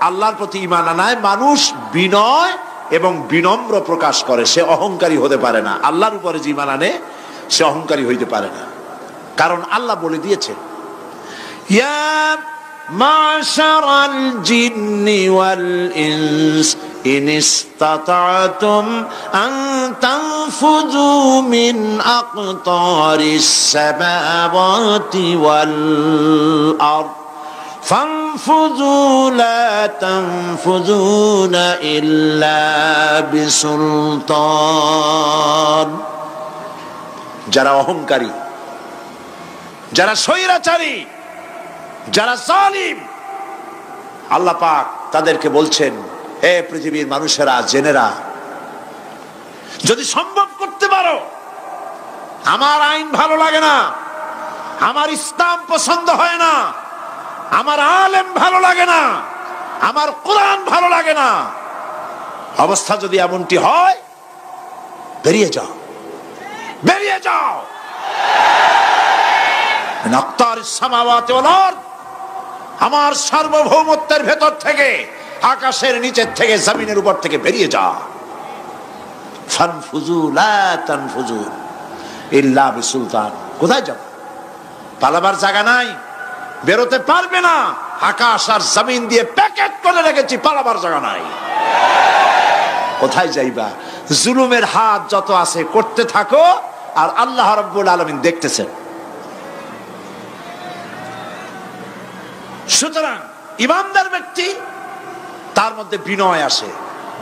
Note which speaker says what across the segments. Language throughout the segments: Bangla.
Speaker 1: আল্লাহর প্রতি ঈমান আনায় মানুষ বিনয় এবং বিনম্র প্রকাশ করে, সে অহংকারী হতে পারে না। আল্লাহর উপরে যে ঈমান আনে সে অহংকারী হইতে পারে না, কারণ আল্লাহ বলে দিয়েছে ইয়া মাশারাল জিন্নি ওয়াল ইনস ইন ইসতাতা'তুম আন তানফুযু মিন আকতারিস সামাওয়াতি ওয়াল আরদ ফানফুযু লা তানফুযুনা ইল্লা বিসুলতান। যারা অহংকারী, যারা স্বৈরাচারী, যারা জালিম, আল্লাহ পাক তাদেরকে বলছেন, হে পৃথিবীর মানুষেরা, জেনেরা, যদি সম্ভব করতে পারো, আমার আইন ভালো লাগে না, আমার ইসলাম পছন্দ হয় না, আমার আলেম ভালো লাগে না, আমার কোরআন ভালো লাগে না, অবস্থা যদি এমনটি হয়, বেরিয়ে যাও, বেরিয়ে যাও। আমার সার্বভৌমত্বের ভেতর থেকে, আকাশের নিচের থেকে, জমিনের উপর থেকে বেরিয়ে যা। ফানফুযু লা তানফুযুন ইল্লা বিসুলতান। কোথায় যাব? পালাবার জায়গা নাই, বেরোতে পারবে না। আকাশ আর জমিন দিয়ে প্যাকেট করে রেখেছি, পালাবার জায়গা নাই। কোথায় যাইবা? জুলুমের হাত যত আছে করতে থাকো, আর আল্লাহ রাব্বুল আলামিন দেখতেছেন। সুতরাং ঈমানদার ব্যক্তি, তার মধ্যে বিনয় আসে,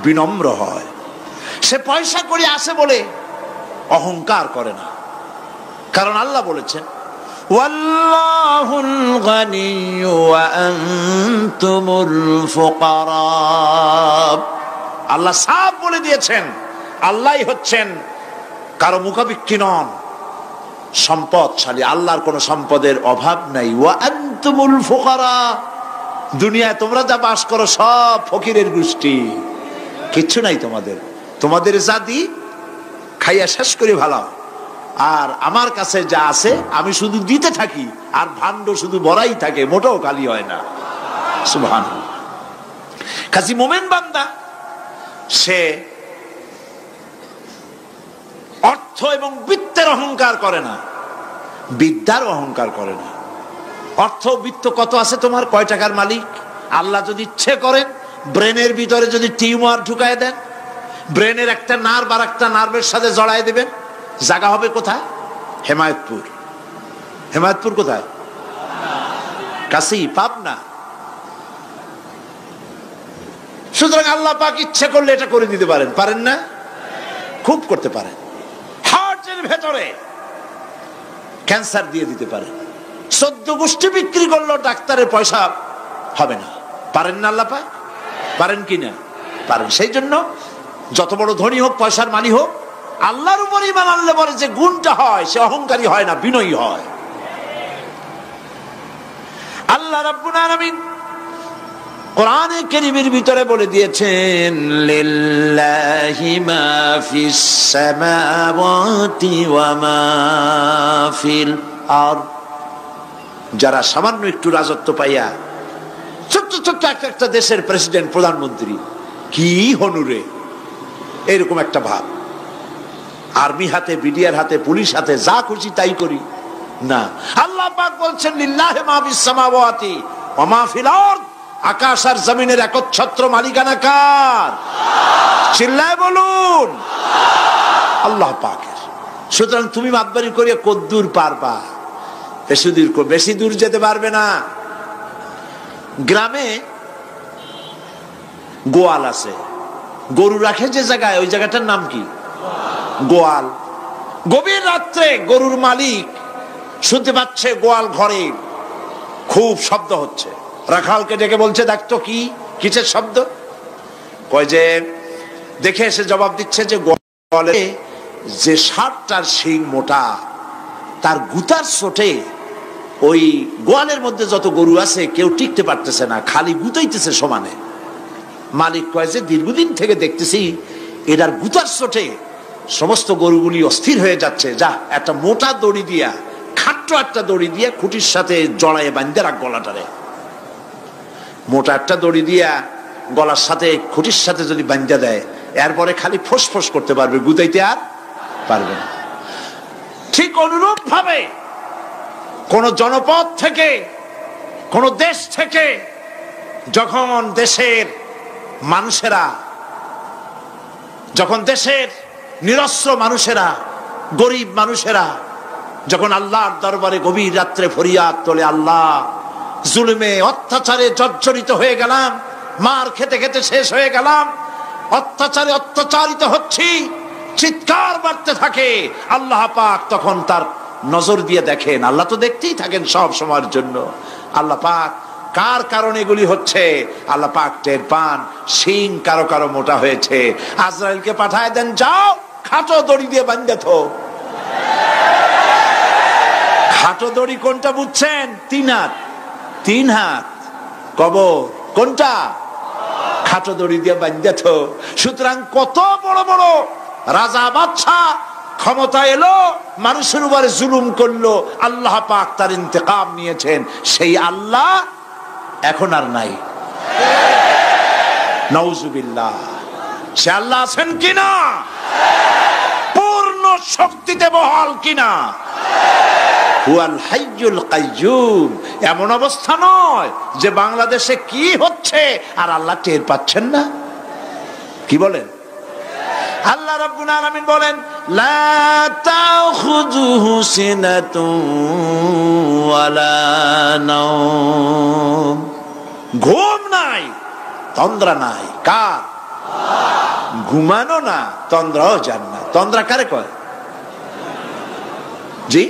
Speaker 1: বিনম্র হয়। সে পয়সা করে আসে বলে অহংকার করে না, কারণ আল্লাহ বলেছেন ওয়াল্লাহুল গানিয়্যু ওয়া আনতুমুল ফুকারা। আল্লাহ সাফ বলে দিয়েছেন, আল্লাহই হচ্ছেন, কারো মুখাপেক্ষী নন, সম্পদশালী। আল্লাহর কোন সম্পদের অভাব নাই। ওয়া আনতুমুল ফুকারা, দুনিয়ায় তোমরা যা বাস করো সব ফকিরের গোষ্ঠী, কিচ্ছু নাই তোমাদের। তোমাদের জাতি খাইয়া শেষ করে ভালো, আর আমার কাছে যা আছে আমি শুধু দিতে থাকি, আর ভাণ্ড শুধু ভরাই থাকে, মোটেও খালি হয় না। সুবহানাল্লাহ। কাজী মোমেন বান্দা সে অর্থ এবং বিত্তের অহংকার করে না, বিদ্যার অহংকার করে না। অর্থ বিত্ত কত আছে তোমার, কয় টাকার মালিক? আল্লাহ যদি ইচ্ছে করেন, ব্রেনের ভিতরে যদি টিউমার ঢুকায় দেন, ব্রেনের একটা নার্ভ আর একটা নার্ভের সাথে জড়ায় দেবেন, জায়গা হবে কোথায়? হেমায়তপুর। হেমায়তপুর কোথায়? কাছেই, পাবনা। সুতরাং আল্লাহ পাক ইচ্ছে করলে এটা করে দিতে পারেন, পারেন না? খুব করতে পারেন। হার্টের ভেতরে ক্যান্সার দিয়ে দিতে পারেন, 14 গোষ্ঠী বিক্রি করলো, ডাক্তারের পয়সা হবে না, পারেন না আল্লাহ পাক? পারেন কি না? পারেন। সেই জন্য যত বড় ধনী হোক, পয়সার মালিক হোক, আল্লাহর উপর ঈমান আনলে পরে যে গুণটা হয়, সে অহংকারী হয় না, বিনয়ী হয়। আল্লাহ রাব্বুল আলামিন কোরআনে কারীমের ভিতরে বলে দিয়েছেন, লিল্লাহি মা ফিস সামাওয়াতি ওয়া মা ফিল আরদ। যারা সামান্য একটু রাজত্ব পাইয়া, ছোট্ট ছোট্ট একটা দেশের প্রেসিডেন্ট, প্রধানমন্ত্রী, কি হনুরে, এরকম একটা ভাব। আর্মি হাতে, বিডিআর হাতে, পুলিশ হাতে, যা খুশি তাই করি না। আল্লাহ পাক বলছেন লিল্লাহি মা ফিস সামাওয়াতি ওয়া মা ফিল আরদ। আকাশ আর জমিনের একচ্ছত্র মালিকানা কার? চিল্লায় বলুন, আল্লাহ পাকের। সুতরাং তুমি মাতবারি করিয়া কদ্দূর পারবা? বেশি দূর যেতে পারবে না। গ্রামে গোয়াল আছে, গরু রাখে যে জায়গায়, ওই জায়গাটার নাম কি? গোয়াল। গভীর রাত্রে গরুর মালিক শুনতে পাচ্ছে গোয়াল ঘরে খুব শব্দ হচ্ছে। রাখালকে ডেকে বলছে, দেখতো কি কিসের শব্দ? কয় যে দেখে এসে জবাব দিচ্ছে যে গোয়ালে যে ষাটটার শিং মোটা, তার গুতার চোটে ওই গোয়ালের মধ্যে যত গরু আছে কেউ টিকতে পারতেছে না, খালি গুতাইতেছে সমানে। মালিক কয় যে দীর্ঘদিন থেকে দেখতেছি এটার গুতার চোটে সমস্ত গরুগুলি অস্থির হয়ে যাচ্ছে, যা একটা মোটা দড়ি দিয়া, খাট্ট একটা দড়ি দিয়া খুঁটির সাথে জড়াইয়ে বাঁধতে রাখ গলাটারে। মোটা একটা দড়ি দিয়া গলার সাথে খুঁটির সাথে যদি বান্ধা দেয়, এরপরে খালি ফোঁস করতে পারবে, গুতাইতে আর পারবে না। ঠিক অনুরূপ ভাবে কোন জনপদ থেকে, কোন দেশ থেকে যখন দেশের মানুষেরা, যখন দেশের নিরস্ত্র মানুষেরা, গরিব মানুষেরা যখন আল্লাহর দরবারে গভীর রাত্রে ফরিয়াদ তোলে, আল্লাহ জুলুমে অত্যাচারে জর্জরিত হয়ে গেলাম, মার খেতে খেতে শেষ হয়ে গেলাম, অত্যাচারে অত্যাচারিত হচ্ছি, চিৎকার বাড়তে থাকে, আল্লাহ পাক তখন তার নজর দিয়ে দেখেন। আল্লাহ তো দেখতেই থাকেন সব সময়ের জন্য। আল্লাহ পাক কার কারণে এগুলি হচ্ছে, আল্লাহ পাক টের পান। শিং কারো কারো মোটা হয়েছে, আজরাইলকে পাঠায় দেন, যাও খাটো দড়ি দিয়ে বাঁধে থো। খাটো দড়ি কোনটা বুঝছেন? 3 হাত, 3 হাত কবর কোনটা? খাটো দড়ি দিয়ে বাঁধে থো। সুতরাং কত বড় বড় রাজা বাদশা ক্ষমতা এলো, মানুষের উপরে জুলুম করলো, আল্লাহ পাক তার ইন্তেকাম নিয়েছেন। সেই আল্লাহ এখন আর নাই, নাউজুবিল্লাহ। সে আল্লাহ আছেন কিনা? পূর্ণ শক্তিতে বহাল কিনা? হুয়াল হাইয়ুল কাইয়্যুম। এমন অবস্থা নয় যে বাংলাদেশে কি হচ্ছে আর আল্লাহ টের পাচ্ছেন না। কি বলেন? আল্লাহ রাব্বুল আলামিন বলেন, লা তাখুযুহু সিনাতুন ওয়ালা নাওম। ঘুম নাই, তন্দ্রা নাই। কার? ঘুমানো না, তন্দ্রাও যান না। তন্দ্রা কারে কয়? জি,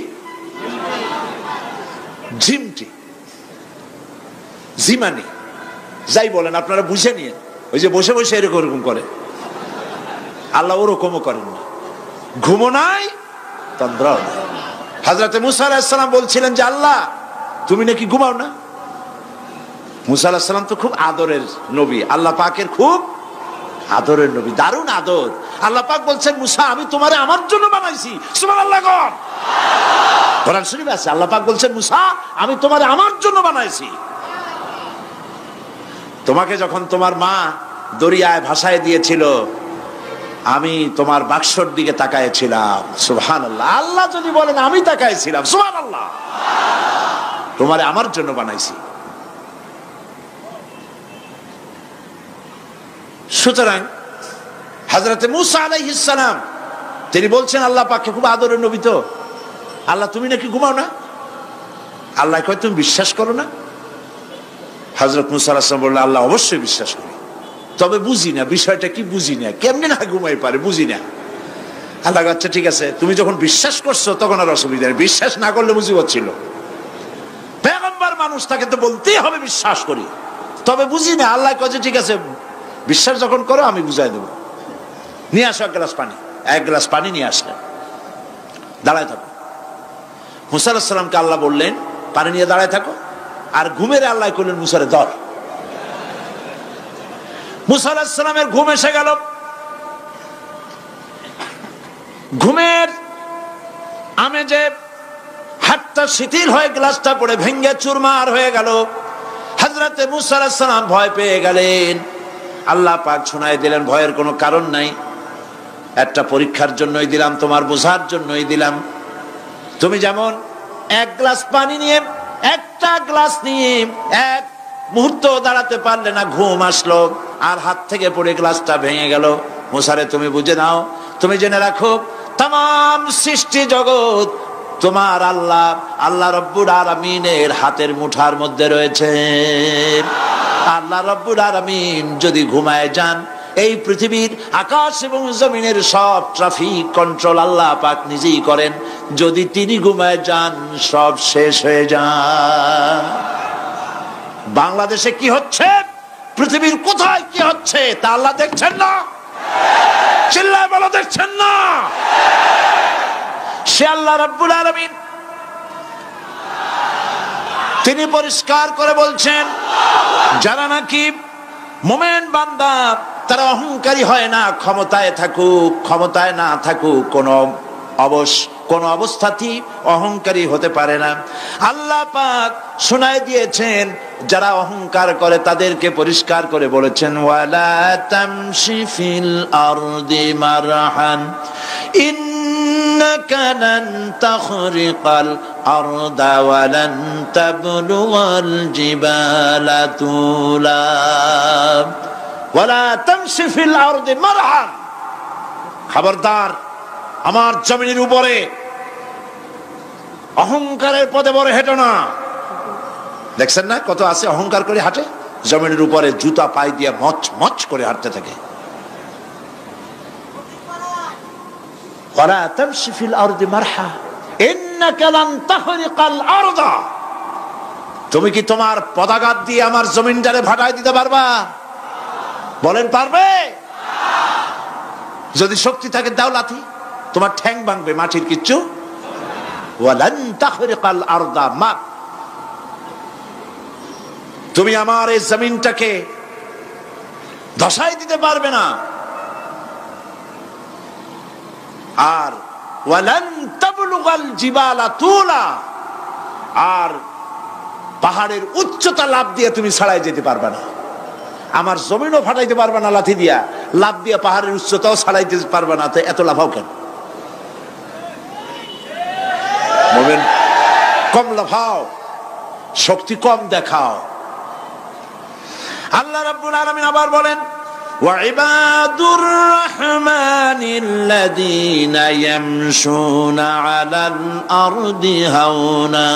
Speaker 1: ঝিমটি, জিমানি, যাই বলেন আপনারা বুঝে নিয়ে। ওই যে বসে বসে এরকম করে, আল্লাহ ওরকমও করেন না। ঘুমো নাই, তন্দ্রাও নাই। হযরত মুসা আলাইহিস সালাম বলছিলেন যে আল্লাহ তুমি নাকি ঘুমাও না। মুসা আলাইহিস সালাম তো খুব আদরের নবী, আল্লাহ পাকের খুব আদরের নবী, দারুণ আদর। আল্লাহ পাক বলছেন, মুসা আমি তোমারে আমার জন্য বানাইছি। সুবহানাল্লাহ। কোরআন শরীফে আছে, আল্লাহ পাক বলছেন, মুসা আমি তোমারে আমার জন্য বানাইছি। তোমাকে যখন তোমার মা দরিয়ায় ভাসায় দিয়েছিল, আমি তোমার বাক্সর দিকে তাকাইছিলাম। সুবহানাল্লাহ। আল্লাহ যদি বলেন আমি তাকাইছিলাম, সুবহানাল্লাহ। তোমারে আমার জন্য বানাইছি। সুতরাং হযরত মুসা আলাইহিস সালাম তিনি বলছেন আল্লাহ পাককে খুব আদরের নবী, তো আল্লাহ তুমি নাকি ঘুমাও না। আল্লাহ কয় তুমি বিশ্বাস করো না। হযরত মুসা আলাইহিস সালাম বললেন, আল্লাহ অবশ্যই বিশ্বাস করি, তবে বুঝি না বিষয়টা কি, বুঝি না কেমনে না ঘুমাই পারে, বুঝি না। আল্লাহ আচ্ছা ঠিক আছে, তুমি যখন বিশ্বাস করছো তখন আর অসুবিধা নেই, বিশ্বাস না করলে মুসিবত ছিল। পয়গম্বর মানুষ, তাকে তো বলতেই হবে বিশ্বাস করি, তবে বুঝি না। আল্লাহ কয় ঠিক আছে, বিশ্বাস যখন করো আমি বুঝাই দেবো। নিয়ে আসো 1 গ্লাস পানি। 1 গ্লাস পানি নিয়ে আসলেন, দাঁড়ায় থাকো। মুসা আলাইহিস সালামকে আল্লাহ বললেন পানি নিয়ে দাঁড়ায় থাকো, আর ঘুমের আল্লাহ করলেন মুসারে ধর। মুসা আলাইহিস সালামের ঘুম এসে গেল। ঘুমের আমেজে হাতটা শিথিল হয়ে গ্লাসটা পড়ে ভেঙে চুরমার হয়ে গেল। হযরত মুসা আলাইহিস সালাম ভয় পেয়ে গেলেন। আল্লাহ পাক শোনায় দিলেন, ভয়ের কোনো কারণ নাই, একটা পরীক্ষার জন্যই দিলাম, তোমার বোঝার জন্যই দিলাম। তুমি যেমন 1 গ্লাস পানি নিয়ে, একটা গ্লাস নিয়ে 1 মুহূর্ত দাঁড়াতে পারলে না, ঘুম আসলো আর হাত থেকে পড়ে গ্লাসটা ভেঙে গেল। মুসারে তুমি বুঝে নাও, তুমি জেনে রাখো, তাম সৃষ্টি জগৎ তোমার আল্লাহ, আল্লাহ রব্বুল আলামিনের হাতের মুঠার মধ্যে রয়েছে। আল্লাহ রব্বুল আলামিন যদি ঘুমায় যান, এই পৃথিবীর আকাশ এবং জমিনের সব ট্রাফিক কন্ট্রোল আল্লাহ পাক নিজেই করেন। যদি তিনি ঘুমায় যান, সব শেষ হয়ে যায়। বাংলাদেশে কি হচ্ছে, পৃথিবীর কোথায় কি হচ্ছে তা আল্লাহ দেখছেন না? চিল্লায় বলো, দেখছেন না? সে আল্লাহ রাব্বুল আলামিন তিনি পরিষ্কার করে বলছেন, যারা নাকি মুমিন বান্দা তারা অহংকারী হয় না, ক্ষমতায় থাকুক ক্ষমতায় না থাকুক, কোন অবস্থাতেই অহংকারী হতে পারে না। আল্লাহ পাক শোনায় দিয়েছেন যারা অহংকার করে তাদেরকে পরিষ্কার করে বলেছেন, ওয়ালা তামশি ফিল আরদি মারহান ইন্নাকা লান তাখরিকাল আরদা ওয়া লান তাবলুগাল জিবালা তুলা। ওয়ালা তামশি ফিল আরদি মারহান, খবরদার আমার জমিনের উপরে অহংকারের পদে বড় হেঁটো না। দেখছেন না কত আছে অহংকার করে হাঁটে, জমিনের উপরে জুতা পায়ে দিয়ে মচ মচ করে হাঁটতে থাকে। ওয়ালা তামশি ফিল আরদি মারহা ইন্নাকা লান তাখরিকাল আরদা, তুমি কি তোমার পদাঘাত দিয়ে আমার জমিনটারে ফাটাই দিতে পারবা? বলেন পারবে? যদি শক্তি থাকে দাও লাথি, তোমার ঠ্যাং ভাঙবে, মাটির কিচ্ছু। ওয়ালান তাখরিকাল আরদা মা, তুমি আমার এই জমিনটাকে ধসাই দিতে পারবে না। আর ওয়ালান তাবলুগাল জিবালা তুলা, আর পাহাড়ের উচ্চতা লাফ দিয়ে তুমি ছাড়াই যেতে পারবে না। আমার জমিনও ফাটাইতে পারবে না লাথি দিয়া, লাফ দিয়া পাহাড়ের উচ্চতাও ছাড়াইতে পারবে না। তো এত লাফাও কেন? মুমিন কম লাফাও, শক্তি কম দেখাও। আল্লাহ রাব্বুল আলামিন আবার বলেন, ওয়া ইবাদুর রাহমানিল্লাযীনা ইয়ামশুনা আলাল আরদি হাওনা,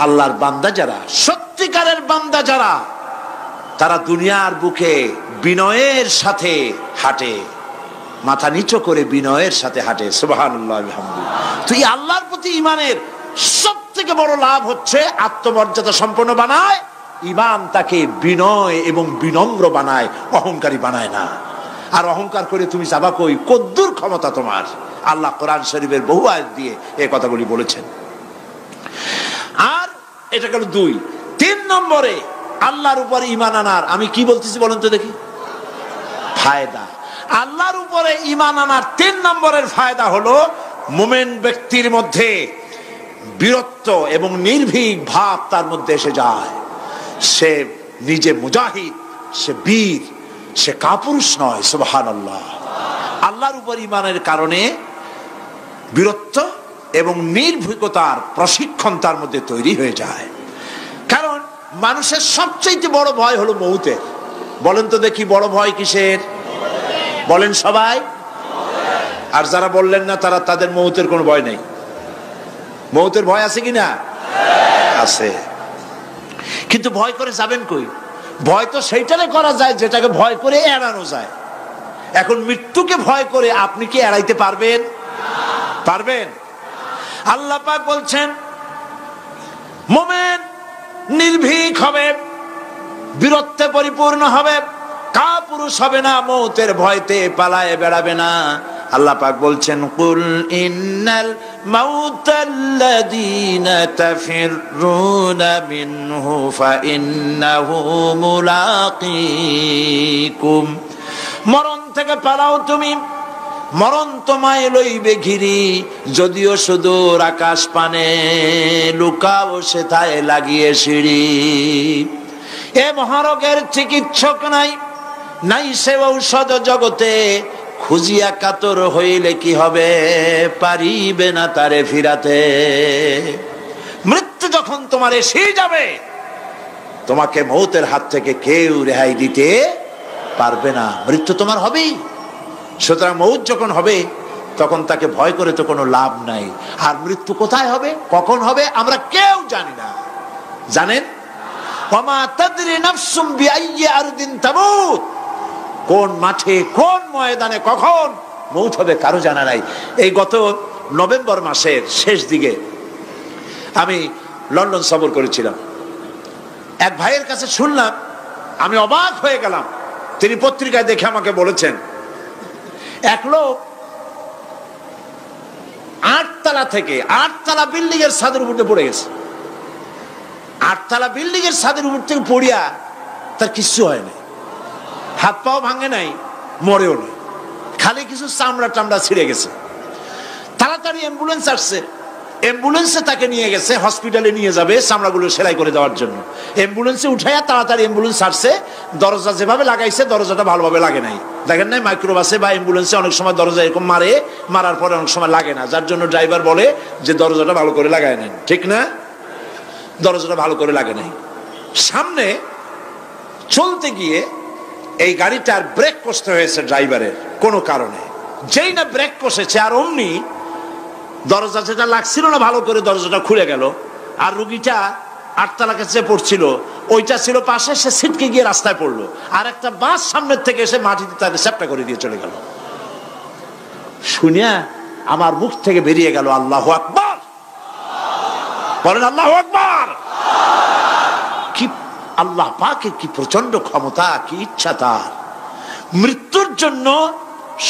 Speaker 1: আল্লাহর বান্দা যারা, সত্যিকারের বান্দা যারা, তারা দুনিয়ার বুকে বিনয়ের সাথে হাঁটে, মাথা নিচু করে বিনয়ের সাথে হাঁটে। সুবহানাল্লাহ আলহামদুলিল্লাহ। তুই আল্লাহর প্রতি ঈমানের সবথেকে বড় লাভ হচ্ছে আত্মমর্যাদা সম্পন্ন বানায়। ঈমান তাকে বিনয় এবং বিনম্র বানায়, অহংকারী বানায় না। আর অহংকার করে তুমি যাবা কই? কদ্দুর ক্ষমতা তোমার? আল্লাহ কোরআন শরীফের বহু আয়াত দিয়ে এই কথাগুলি বলেছেন। আর এটা গেল 2। 3 নম্বরে আল্লাহর উপর ঈমান আনার, আমি কি বলতেছি বলেন তো দেখি, ফায়দা। আল্লাহর উপরে ঈমান আনার 3 নম্বরের ফায়দা হলো মুমিন ব্যক্তির মধ্যে বীরত্ব এবং নির্ভীক ভাব তার মধ্যে এসে যায়। সে নিজে মুজাহিদ, সে বীর, সে কাপুরুষ নয়। সুবহানাল্লাহ। আল্লাহর উপর ঈমানের কারণে বীরত্ব এবং নির্ভীকতার প্রশিক্ষণ তার মধ্যে তৈরি হয়ে যায়। কারণ মানুষের সবচেয়ে বড় ভয় হলো মৌতের। বলেন তো দেখি বড় ভয় কিসের? বলেন সবাই। আর যারা বললেন না তারা, তাদের মৌতের কোনো ভয় নেই। মৌতের ভয় আছে কিনা? আছে। কিন্তু ভয় করে যাবেন কই? ভয় তো সেইটারে করা যায় যেটাকে ভয় করে এড়ানো যায়। এখন মৃত্যুকে ভয় করে আপনি কি এড়াইতে পারবেন? পারবেন? আল্লাহ পাক বলছেন মুমিন নির্ভীক হবে, বীরত্বে পরিপূর্ণ হবে, কাপুরুষ হবে না, মৌতের ভয়তে পালায়ে বেড়াবে না। আল্লাহ পাক বলছেন, কুল ইন্নাল মাউতাল্লাযীনা তাফিরুনা মিনহু ফাইন্নাহু মুলাকীকুম, মরণ থেকে পালাও তুমি, মরণ তোমায় লইবে ঘিরি, যদিও সুদূর আকাশ পানে, লুকাও সেথায় লাগিয়ে সিঁড়ি। এ মহারোগের চিকিৎসক নাই, নাই সে ঔষধ জগতে, খুঁজিয়া কাতর হইলে কি হবে, পারিবে না তারে ফিরাতে। মৃত্যু যখন তোমার এসে যাবে, তোমাকে মৌতের হাত থেকে কেউ রেহাই দিতে পারবে না। মৃত্যু তোমার হবেই। সুতরাং মৌত যখন হবে তখন তাকে ভয় করে তো কোনো লাভ নাই। আর মৃত্যু কোথায় হবে, কখন হবে, আমরা কেউ জানি না। জানেন? ওয়ামা তাদরি নাফসুম বিআইয়ি আরদিন তামুত, কোন মাঠে, কোন ময়দানে কখন মৌত হবে কারো জানা নাই। এই গত নভেম্বর মাসের শেষ দিকে আমি লন্ডন সফর করেছিলাম। এক ভাইয়ের কাছে শুনলাম, আমি অবাক হয়ে গেলাম। তিনি পত্রিকায় দেখে আমাকে বলেছেন, এক লোক 8 তলা থেকে 8 তলা বিল্ডিং এর ছাদের উপর পড়ে গেছে। 8 তলা বিল্ডিং এর ছাদের উপর থেকে পড়িয়া তার কিচ্ছু হয় না, হাত পাও ভাঙে নাই, মরেও নাই, খালি কিছু চামড়া টামড়া ছিঁড়ে গেছে। তাড়াতাড়ি অ্যাম্বুলেন্স আসছে, অ্যাম্বুলেন্সে তাকে নিয়ে গেছে, হসপিটালে নিয়ে যাবে চামড়াগুলো সেলাই করে দেওয়ার জন্য। অ্যাম্বুলেন্সে উঠাইয়া তাড়াতাড়ি অ্যাম্বুলেন্স আসছে, দরজা যেভাবে লাগাইছে দরজাটা ভালোভাবে লাগে নাই। দেখেন নাই মাইক্রোবাসে বা অ্যাম্বুলেন্সে অনেক সময় দরজা এরকম মারার পরে অনেক সময় লাগে না, যার জন্য ড্রাইভার বলে যে দরজাটা ভালো করে লাগায় নেন, ঠিক না? দরজাটা ভালো করে লাগে নাই। সামনে চলতে গিয়ে এই গাড়িটার ব্রেক কষতে হয়েছে ড্রাইভারের কোনো কারণে। যেই না ব্রেক কষেছে আর অমনি দরজা যেটা লাগছিল না ভালো করে দরজাটা খুলে গেল, আর রুগীটা 8 তলা কাছে পড়ছিল, ওইটা ছিল পাশে, সে ছিটকে গিয়ে রাস্তায় পড়লো, আর একটা বাস সামনের থেকে এসে মাটিতে তাকে চ্যাপ্টা করে দিয়ে চলে গেল। শুনিয়া আমার মুখ থেকে বেরিয়ে গেল আল্লাহু আকবার। বলেন আল্লাহু আকবার। কি আল্লাহ পাকের কি প্রচন্ড ক্ষমতা, কি ইচ্ছা তার। মৃত্যুর জন্য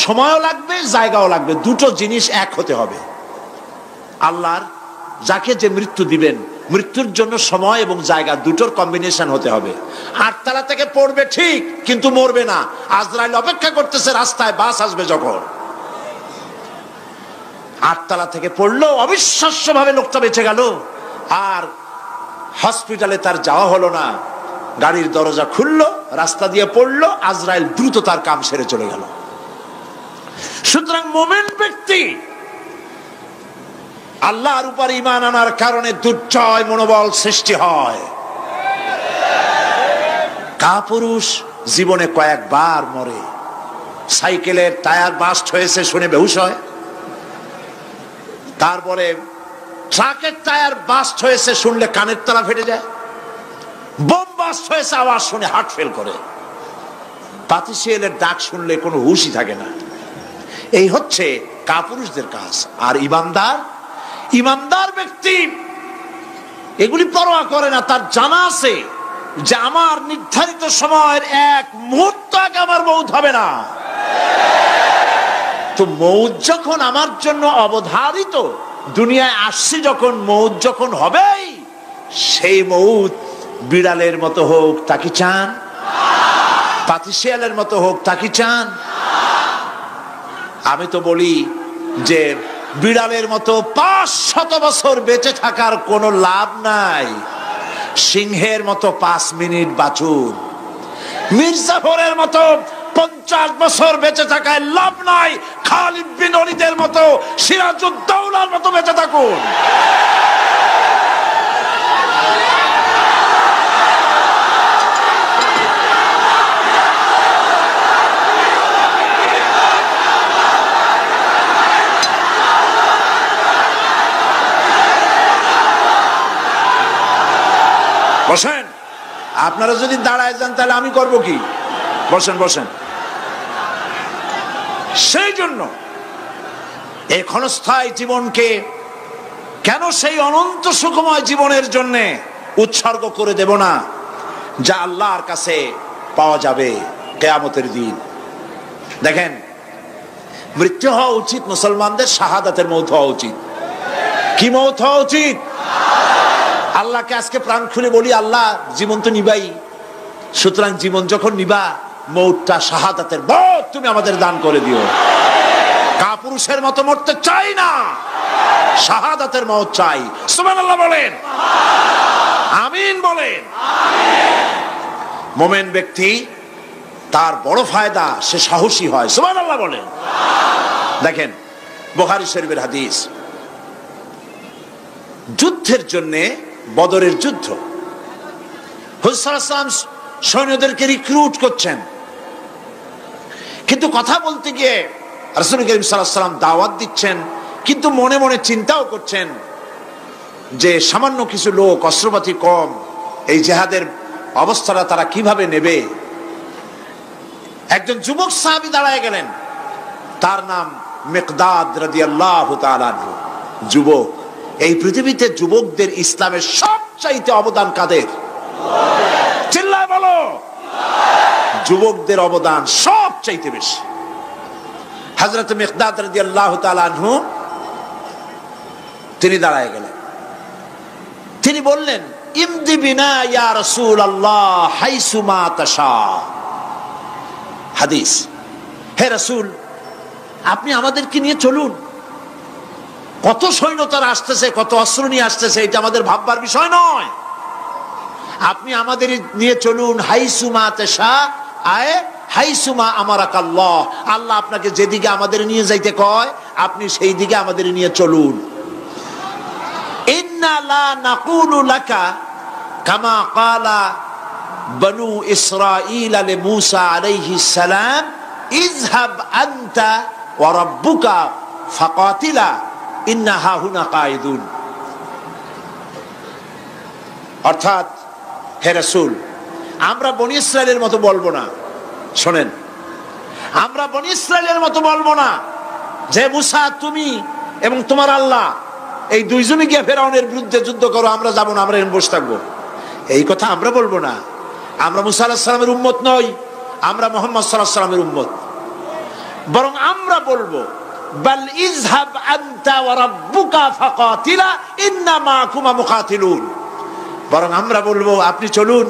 Speaker 1: সময়ও লাগবে, জায়গাও লাগবে, দুটো জিনিস এক হতে হবে। আল্লাহর যাকে যে মৃত্যু দিবেন, মৃত্যুর জন্য সময় এবং জায়গা দুটোর কম্বিনেশন হতে হবে। 8 তলা থেকে পড়বে ঠিক, কিন্তু মরবে না। আজরাইল অপেক্ষা করতেছে রাস্তায়, বাস আসবে যখন। 8 তলা থেকে পড়লো, অবিশ্বাস্য ভাবে লোকটা বেঁচে গেল, আর হসপিটালে তার যাওয়া হলো না। গাড়ির দরজা খুললো, রাস্তা দিয়ে পড়লো, আজরাইল দ্রুত তার কাম সেরে চলে গেল। সুতরাং মুমিন ব্যক্তি আল্লাহর উপর ঈমান আনার কারণে দুর্জয় মনোবল সৃষ্টি হয়। কাপুরুষ জীবনে কয়েকবার মরে, সাইকেলের টায়ার বাস্ট হয়েছে শুনে বেহুশ হয়, তারপরে ট্রাকের টায়ার বাস্ট হয়েছে শুনলে কানের তলা ফেটে যায়, বোম বাস্ট হয়েছে আওয়াজ শুনে হার্ট ফেল করে, পাতিশিয়ালের ডাক শুনলে কোনো হুশই থাকে না। এই হচ্ছে কাপুরুষদের কাজ। আর ইমানদার ব্যক্তি এগুলি পরোয়া করে না। তার জানা আছে যে আমার নির্ধারিত সময়ের এক মুহূর্ত আগে আমার মৌত হবে না। তো মৌত যখন আমার জন্য অবধারিত, দুনিয়ায় আসছি যখন, মৌত যখন হবেই, সেই মৌত বিড়ালের মতো হোক তাকে চান, পাতিশিয়ালের মতো হোক তাকে চান? আমি তো বলি যে বিড়ালের মতো 500 বছর বেঁচে থাকার কোনো লাভ নাই, সিংহের মতো 5 মিনিট বাঁচুন। মির্জাফরের মতো 50 বছর বেঁচে থাকায় লাভ নাই, খালিদ বিন ওলীদের মতো, সিরাজউদ্দৌলার মতো বেঁচে থাকুন। বসেন, আপনারা যদি দাঁড়ায় যান তাহলে আমি করব কি? বসেন বসেন। সেই জন্য এই ক্ষণস্থায়ী জীবনকে কেন সেই অনন্ত সুখময় জীবনের জন্য উৎসর্গ করে দেব না, যা আল্লাহর কাছে পাওয়া যাবে কিয়ামতের দিন। দেখেন, মৃত্যু হওয়া উচিত মুসলমানদের, শাহাদাতের মৌত হওয়া উচিত। কি মৌত হওয়া উচিত? আল্লাহকে আজকে প্রাণ খুলে বলি, আল্লাহ জীবন তো নিবাই, সুতরাং জীবন যখন নিবা, মৌতটা শাহাদাতের মৌত তুমি আমাদের দান করে দিও। কাপুরুষের মতো মরতে চাই না, শাহাদাতের মৌত চাই। সুবহানাল্লাহ বলেন, আমিন বলেন। মুমিন ব্যক্তি তার বড় ফায়দা, সে সাহসী হয়। সুবহানাল্লাহ বলেন। দেখেন বুখারী শরীফের হাদিস, যুদ্ধের জন্য, বদরের যুদ্ধ, হুজুর সাল্লাল্লাহু আলাইহি ওয়াসাল্লাম সৈন্যদেরকে রিক্রুট করছেন, কিন্তু কথা বলতে গিয়ে রাসূল করিম সাল্লাল্লাহু আলাইহি ওয়াসাল্লাম দাওয়াত দিচ্ছেন, কিন্তু মনে মনে চিন্তাও করছেন যে সামান্য কিছু লোক, অস্ত্রপাতি কম, এই জিহাদের অবস্থাটা তারা কিভাবে নেবে। একজন যুবক সাহাবী দাঁড়ায় গেলেন, তার নাম মিকদাদ রাদিয়াল্লাহু তাআলা আনহু। যুবক, এই পৃথিবীতে যুবকদের ইসলামের সবচাইতে অবদান কাদের? চিল্লায় বলো। যুবকদের অবদান সবচাইতে বেশি। হযরত মিকদাদ রাদিয়াল্লাহু তাআলা আনহু তিনি দাঁড়ায় গেলেন, তিনি বললেন, ইমদি বিনা ইয়া রাসূলুল্লাহ হাইসু মা তাশা। হাদিস, হে রাসূল, আপনি আমাদেরকে নিয়ে চলুন, কত সৈন্যতার আসতেছে, কত অস্ত্র নিয়ে আসতেছে, এটা আমাদের ভাববার বিষয় নয়। আপনি আমাদের নিয়ে চলুন, হাইসুমা তেশা আয় হাইসুমা আমারাকাল্লাহ। আল্লাহ আপনাকে যেদিকে আমাদের নিয়ে যাইতে কয় আপনি সেই দিকে আমাদের নিয়ে চলুন। ইন্না লা নাকুলু লাকা কামা ক্বালা বনু ইসরাঈল লিমূসা আলাইহিস সালাম ইযহাব আনতা ওয়া রাব্বুকা ফাকাতিলা ইন্না হাহুনা কাঈদুন। অর্থাৎ হে রাসূল, আমরা বনি ইসরাইলের মতো বলবো না। শোনেন, আমরা বনি ইসরাইলের মতো বলবো না যে মুসা তুমি এবং তোমার আল্লাহ এই দুইজনে গিয়ে ফেরাউনের বিরুদ্ধে যুদ্ধ করো, আমরা যাবো না, আমরা বসে থাকবো। এই কথা আমরা বলবো না। আমরা মুসা আলাইহিস সালামের উম্মত নই, আমরা মুহাম্মদ সাল্লাল্লাহু আলাইহি ওয়াসাল্লামের উম্মত। বরং আমরা বলবো বাল ইযহাব আনতা ওয়া রাব্বুকা ফাকাতিলা ইন্না মাআকুমা মুকাতিলুন। বরং আমরা বলবো আপনি চলুন,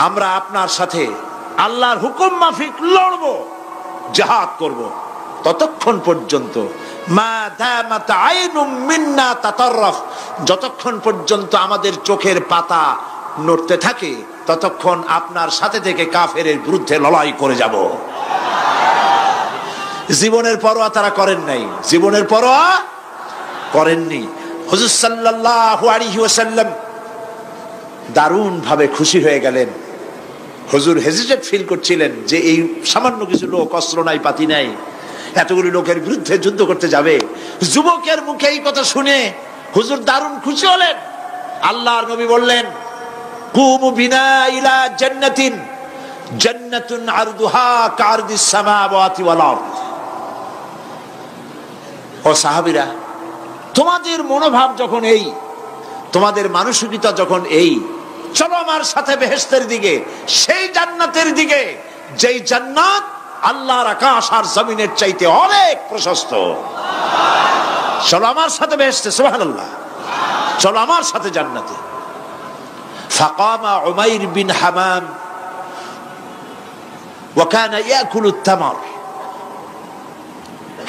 Speaker 1: আমরা আপনার সাথে আল্লাহর হুকুম মাফিক লড়বো, জিহাদ করব। ততক্ষণ পর্যন্ত মা দামাত আইনুম মিন্না তাতাররাফ, যতক্ষণ পর্যন্ত আমাদের চোখের পাতা নড়তে থাকে ততক্ষণ আপনার সাথে থেকে কাফেরের বিরুদ্ধে লড়াই করে যাব। জীবনের পরোয়া তারা করেন নাই, জীবনের পরোয়া করেননি। হুজুর সাল্লাল্লাহু আলাইহি ওয়াসাল্লাম দারুণ ভাবে খুশি হয়ে গেলেন। হুজুর হেজিটেট ফিল করছিলেন যে এই সামান্য কিছু লোক, অস্ত্র নাই, পাতি নাই, এতগুলি লোকের বিরুদ্ধে যুদ্ধ করতে যাবে। যুবকের মুখে এই কথা শুনে হুজুর দারুণ খুশি হলেন। আল্লাহর নবী বললেন কুমু বিনা ইলা জান্নাতিন জান্নাতুন আরদুহা কারদিস সামাওয়াতি ওয়াল আরদ। ও সাহাবীরা, তোমাদের মনোভাব যখন এই, তোমাদের মানসিকতা যখন এই, চলো আমার সাথে বেহেশতের দিকে, সেই জান্নাতের দিকে যেই জান্নাত আল্লাহর আকাশ আর জমিনের চাইতে অনেক প্রশস্ত। চলো আমার সাথে বেহেশতে, সুবহানাল্লাহ, চলো আমার সাথে জান্নাতে। ফাকামা উমাইর বিন হামাম ওয়া কানা ইয়াকুলু তামার।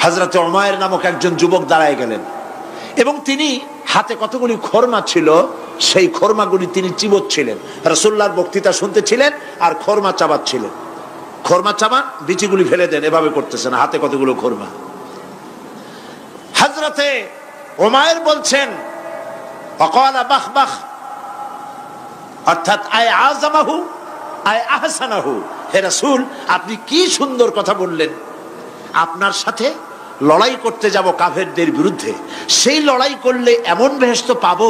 Speaker 1: হযরত উমাইর নামক একজন যুবক দাঁড়ায় গেলেন এবং তিনি হাতে কতগুলি খরমা ছিল, সেই খরমাগুলি তিনি চিবোচ্ছিলেন। রাসূলুল্লাহর বক্তৃতা শুনতেছিলেন আর খরমা চাবাচ্ছিলেন। খরমা চাবান, বিচিগুলি ফেলে দেন, এভাবে করতেছেন, হাতে কতগুলো খরমা। হযরতে উমাইর বলছেন ওয়াকালা বাখ বাখ, অর্থাৎ আয় আযমাহু আয় আহসানাহু। হে রাসূল, আপনি কি সুন্দর কথা বললেন। আপনার সাথে লড়াই করতে যাব কাফেরদের বিরুদ্ধে, সেই লড়াই করলে এমন বেহেশত পাবো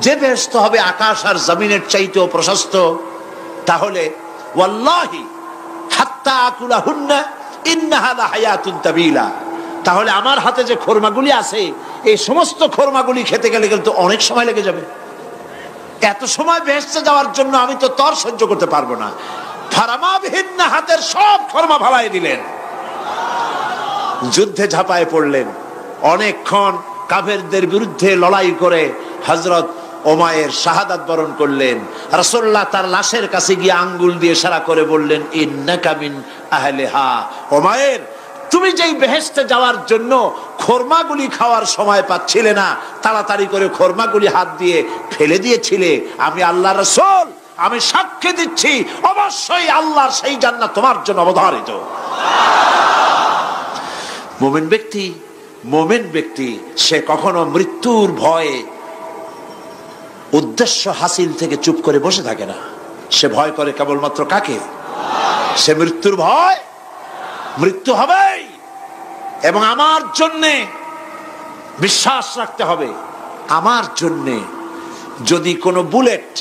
Speaker 1: যে বেহেশত হবে আকাশ আর জমিনের চাইতেও প্রশস্ত। তাহলে ওয়াল্লাহি হাত্তা আকুলাহুন্না ইন্নাহা লাহায়াতুন তাবিলা। তাহলে আমার হাতে যে খরমাগুলি আছে, এই সমস্ত খরমাগুলি খেতে গেলে কিন্তু অনেক সময় লেগে যাবে। এত সময় বেহেশতে যাওয়ার জন্য আমি তো তর সহ্য করতে পারবো না। ফারামা বিহিন্না, হাতের সব খরমা ফালাই দিলেন, যুদ্ধে ঝাঁপায় পড়লেন। অনেকক্ষণ কাফেরদের বিরুদ্ধে লড়াই করে হযরত উমাইর শাহাদাত বরণ করলেন। রাসূলুল্লাহ তার লাশের কাছে গিয়ে আঙ্গুল দিয়ে ইশারা করে বললেন ইন্নাকা মিন আহলিহা। উমাইর, তুমি যেই বেহেশতে যাওয়ার জন্য খরমাগুলি খাওয়ার সময় পাচ্ছিলে না, তাড়াতাড়ি করে খরমাগুলি হাত দিয়ে ফেলে দিয়েছিলে, আমি আল্লাহর রাসূল, আমি সাক্ষ্য দিচ্ছি অবশ্যই আল্লাহর সেই জান্নাত তোমার জন্য অবধারিত। মুমিন ব্যক্তি সে কখনো মৃত্যুর ভয়ে উদ্দেশ্য হাসিল থেকে চুপ করে বসে থাকে না। সে ভয় করে কেবলমাত্র কাকে? সে মৃত্যুর ভয়। মৃত্যু হবেই এবং আমার জন্যে বিশ্বাস রাখতে হবে, আমার জন্যে যদি কোনো বুলেট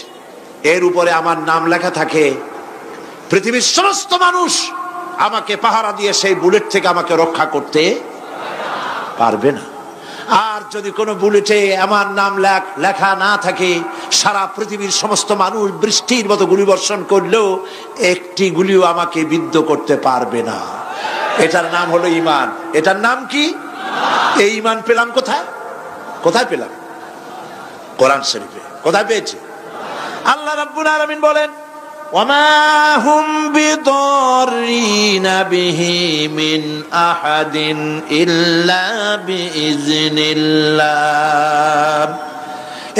Speaker 1: এর উপরে আমার নাম লেখা থাকে, পৃথিবীর সমস্ত মানুষ আমাকে পাহারা দিয়ে সেই বুলেট থেকে আমাকে রক্ষা করতে পারবে না। আর যদি কোনো বুলেটে আমার নাম লেখা না থাকে, সারা পৃথিবীর সমস্ত মানুষ বৃষ্টির মতো গুলি বর্ষণ করলেও একটি গুলিও আমাকে বিদ্ধ করতে পারবে না। এটার নাম হলো ঈমান। এটার নাম কি? এই ঈমান পেলাম কোথায়? কোথায় পেলাম? কোরআন শরীফে। কোথায় পেয়েছি? আল্লাহ রাব্বুল আলামিন বলেন ওয়ামা হুম বিদরিনা বিহি মিন আহাদিন ইল্লা বিইজনিল্লাহ।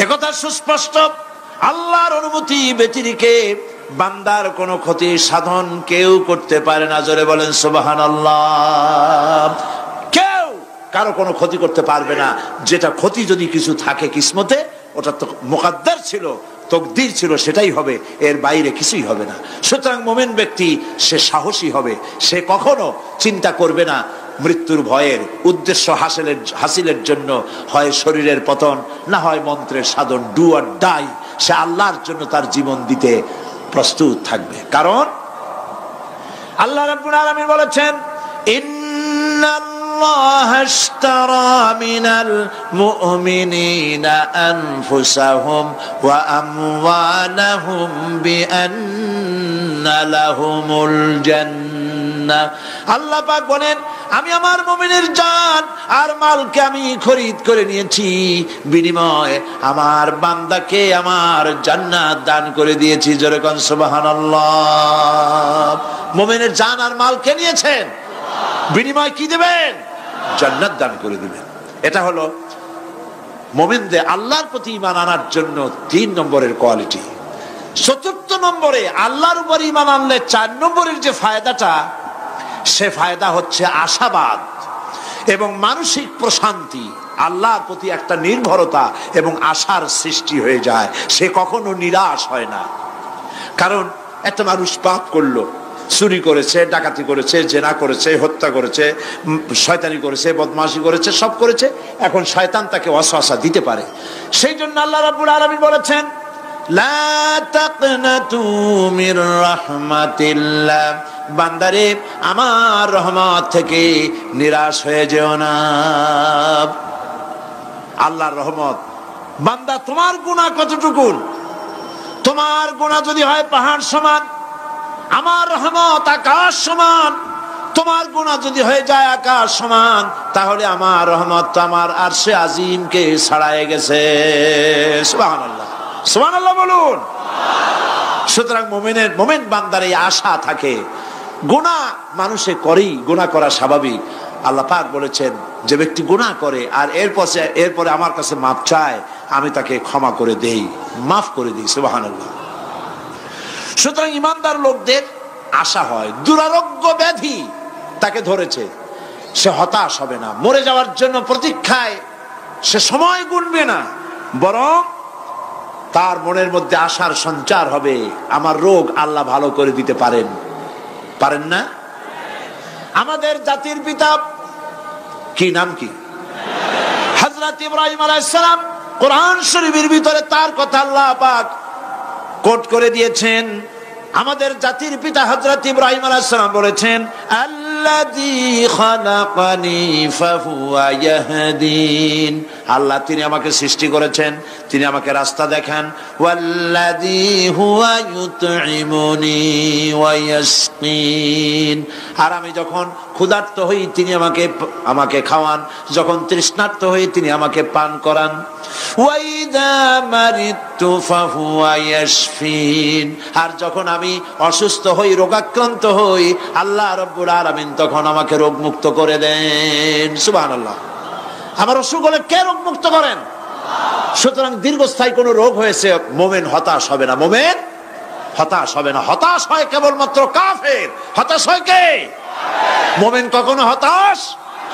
Speaker 1: একথা সুস্পষ্ট, আল্লাহর অনুমতি ব্যতিরেকে বান্দার কোনো ক্ষতি সাধন কেউ করতে পারে না। জোরে বলেন সুবহানাল্লাহ। কেউ কারো কোনো ক্ষতি করতে পারবে না। যেটা ক্ষতি যদি কিছু থাকে কিসমতে, ওটা তো মুকদ্দার ছিল, তকদির ছিল, সেটাই হবে, এর বাইরে কিছুই হবে না। সুতরাং মুমিন ব্যক্তি সে সাহসী হবে, সে কখনো চিন্তা করবে না মৃত্যুর ভয়ের। উদ্দেশ্য হাসিলের জন্য হয় শরীরের পতন, না হয় মন্ত্রের সাধন, ডু অর ডাই। সে আল্লাহর জন্য তার জীবন দিতে প্রস্তুত থাকবে। কারণ আল্লাহ রাব্বুল আলামিন বলেছেন, ইন্নাল্লাহা আশতারা মিনাল মুমিনিনা আনফুসাহুম ওয়া আমওয়ালাহুম বিআন্না লাহুমুল জান্নাহ। আল্লাহ পাক বলেন, আমি আমার মুমিনের জান আর মালকে আমি খরিদ করে নিয়েছি, বিনিময়ে আমার বান্দাকে আমার জান্নাত দান করে দিয়েছি। জোরে কোন সুবহানাল্লাহ। মুমিনের জান আর মালকে নিয়েছেন, বিনিময় কি দিবেন? জান্নাত দান করে দিবেন। এটা হলো মুমিনদের আল্লাহর প্রতি ঈমান আনার জন্য 3 নম্বরের কোয়ালিটি। 4th নম্বরে আল্লাহর উপর ঈমান আনলে 4 নম্বরের যে ফায়দাটা, সে ফায়দা হচ্ছে আশাবাদ এবং মানসিক প্রশান্তি। আল্লাহর প্রতি একটা নির্ভরতা এবং আশার সৃষ্টি হয়ে যায়, সে কখনো নিরাশ হয় না। কারণ একটা মানুষ পাপ করলো, চুরি করেছে, ডাকাতি করেছে, জেনা করেছে, হত্যা করেছে, শয়তানি করেছে, বদমাশি করেছে, সব করেছে। এখন শয়তান তাকে ওয়াসওয়াসা দিতে পারে। সেই জন্য আল্লাহ রাব্বুল আলামিন বলেছেন, লা তাকনাতু মির রাহমাতিল্লাহ, বান্দারে আমার রহমত থেকে নিরাশ হয়ে যেও না। আল্লাহর রহমত, বান্দা তোমার গুনাহ কতটুকু? তোমার গুনাহ যদি হয় পাহাড় সমান, আমার রহমত আকাশ সমান। তোমার গুনাহ যদি হয়ে যায় আকাশ সমান, তাহলে আমার রহমত তো আমার আরশে আজিমকে ছাড়ায় গেছে। সুবহানাল্লাহ, সুবহানাল্লাহ বলুন। সুতরাং মুমিন বান্দার এই আশা থাকে। গুনাহ মানুষে করেই, গুনাহ করা স্বাভাবিক। আল্লাহ পাক বলেছেন, যে ব্যক্তি গুনাহ করে আর এরপরে আমার কাছে মাফ চায়, আমি তাকে ক্ষমা করে দেই, মাফ করে দিই। সুবহানাল্লাহ। সুতরাং ইমানদার লোকদের আশা হয়, দুরারোগ্য ব্যাধি তাকে ধরেছে, সে হতাশ হবে না, মরে যাওয়ার জন্য প্রতীক্ষায় সে সময় গুনবে না, বরং তার মনের মধ্যে আশার সঞ্চার হবে, আমার রোগ আল্লাহ ভালো করে দিতে পারেন। পারেন না? আমাদের জাতির পিতা কি নাম কি? হযরত ইব্রাহিম আলাইহিস সালাম। কোরআন শরীফের ভিতরে তার কথা আল্লাহ পাক কোট করে দিয়েছেন। আমাদের জাতির পিতা হযরত ইব্রাহিম আলাইহিস সালাম বলেছেন, আল্লাযী খালাকানি ফাহুয়া ইয়াহদিন। আল্লাহ তিনি আমাকে সৃষ্টি করেছেন, তিনি আমাকে রাস্তা দেখান। ওয়াল্লাযী হুয়া ইউতঈমুনি ওয়া ইয়াসকিন। আর আমি যখন ক্ষুধার্ত হই তিনি আমাকে খাওয়ান, যখন তৃষ্ণার্ত হই তিনি আমাকে পান করান। ওয়া ইযা মারিতু ফাহুয়া ইয়াশফিন। আর যখন আমি অসুস্থ হই, রোগাক্রান্ত হই, আল্লাহ রাব্বুল আলামিন তখন আমাকে রোগ মুক্ত করে দেন। সুবহানাল্লাহ। আমার অসুখ হলে কে রোগ মুক্ত করেন? সুতরাং দীর্ঘস্থায়ী কোন রোগ হয়েছে, মুমিন হতাশ হবে না, মুমিন হতাশ হবে না। হতাশ হয় কেবলমাত্র কাফের। হতাশ হয় কে? মুমিন কখনো হতাশ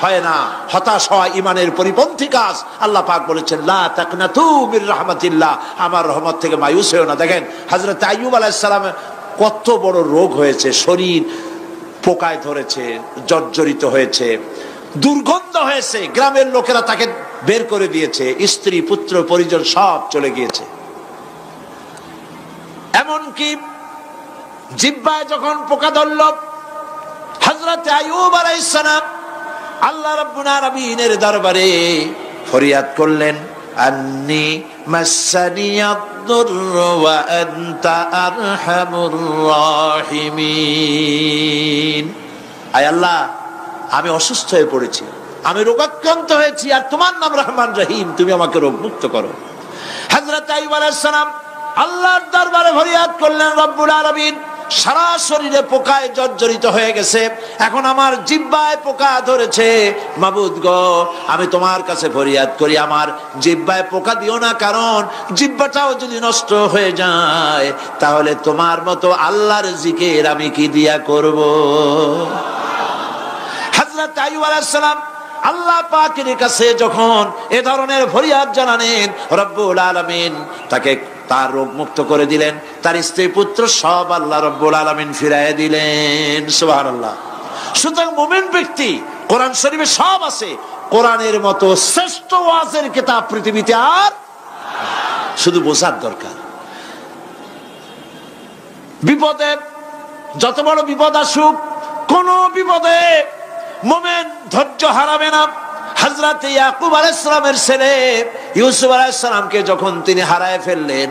Speaker 1: হয় না। হতাশ হওয়া ইমানের পরিপন্থী কাজ। আল্লাহ পাক বলেছেন, লা তাকনাতু মির রাহমাতিল্লাহ, আমার রহমত থেকে মায়ুস হয়েও না। দেখেন হযরত আইয়ুব আলাইহিস সালামের কত বড় রোগ হয়েছে, শরীর পোকায় ধরেছে, জর্জরিত হয়েছে, দুর্গন্ধ হয়েছে, গ্রামের লোকেরা তাকে বের করে দিয়েছে, স্ত্রী পুত্র পরিজন সব চলে গিয়েছে। এমনকি জিহ্বায় যখন পোকা ধরল, হযরত আইয়ুব আলাইহিস সালাম আল্লাহ রাব্বুল আলামিনের দরবারে ফরিয়াদ করলেন, আন্নী মাসানিয়াদ-দুররু ওয়া আনতা আরহামুর রাহিমিন। আয় আল্লাহ, আমি অসুস্থ হয়ে পড়েছি, আমি রোগাক্রান্ত হয়েছি, আর তোমার নাম রহমান রহিম, তুমি আমাকে রোগ মুক্ত করো। হযরত আইয়ুব আলাইহিস সালাম আল্লাহর দরবারে ফরিয়াদ করলেন, রব্বুল আলামিন সারা শরীরে পোকায় জর্জরিত হয়ে গেছে, এখন আমার জিহ্বায় পোকা ধরেছে, মাবুদ গো আমি তোমার কাছে ফরিয়াদ করি আমার জিহ্বায় পোকা দিও না, কারণ জিহ্বাটাও যদি নষ্ট হয়ে যায় তাহলে তোমার মতো আল্লাহর জিকির আমি কি দিয়া করব। হযরত আইয়ুব আলাইহিস সালাম আল্লাহ পাকের কাছে যখন এ ধরনের ফরিয়াদ জানালেন, রব্বুল আলামিন তাকে তার রোগ মুক্ত করে দিলেন, তার স্ত্রী পুত্র সব আল্লাহ রব্বুল আলামিন ফিরাইয়া দিলেন। সুবহানাল্লাহ। সুতরাং মুমিন ব্যক্তি, কোরআন শরীফে সব আছে, কোরআনের মতো শ্রেষ্ঠ ওয়াজের কিতাব পৃথিবীতে আর শুধু বোঝার দরকার। বিপদে যত বড় বিপদ আসুক, কোন বিপদে মুমিন ধৈর্য হারাবে না। হযরত ইয়াকুব আলাইহিস সালামের ছেলে ইউসুফ আলাইহিস সালামকে যখন তিনি হারায় ফেললেন,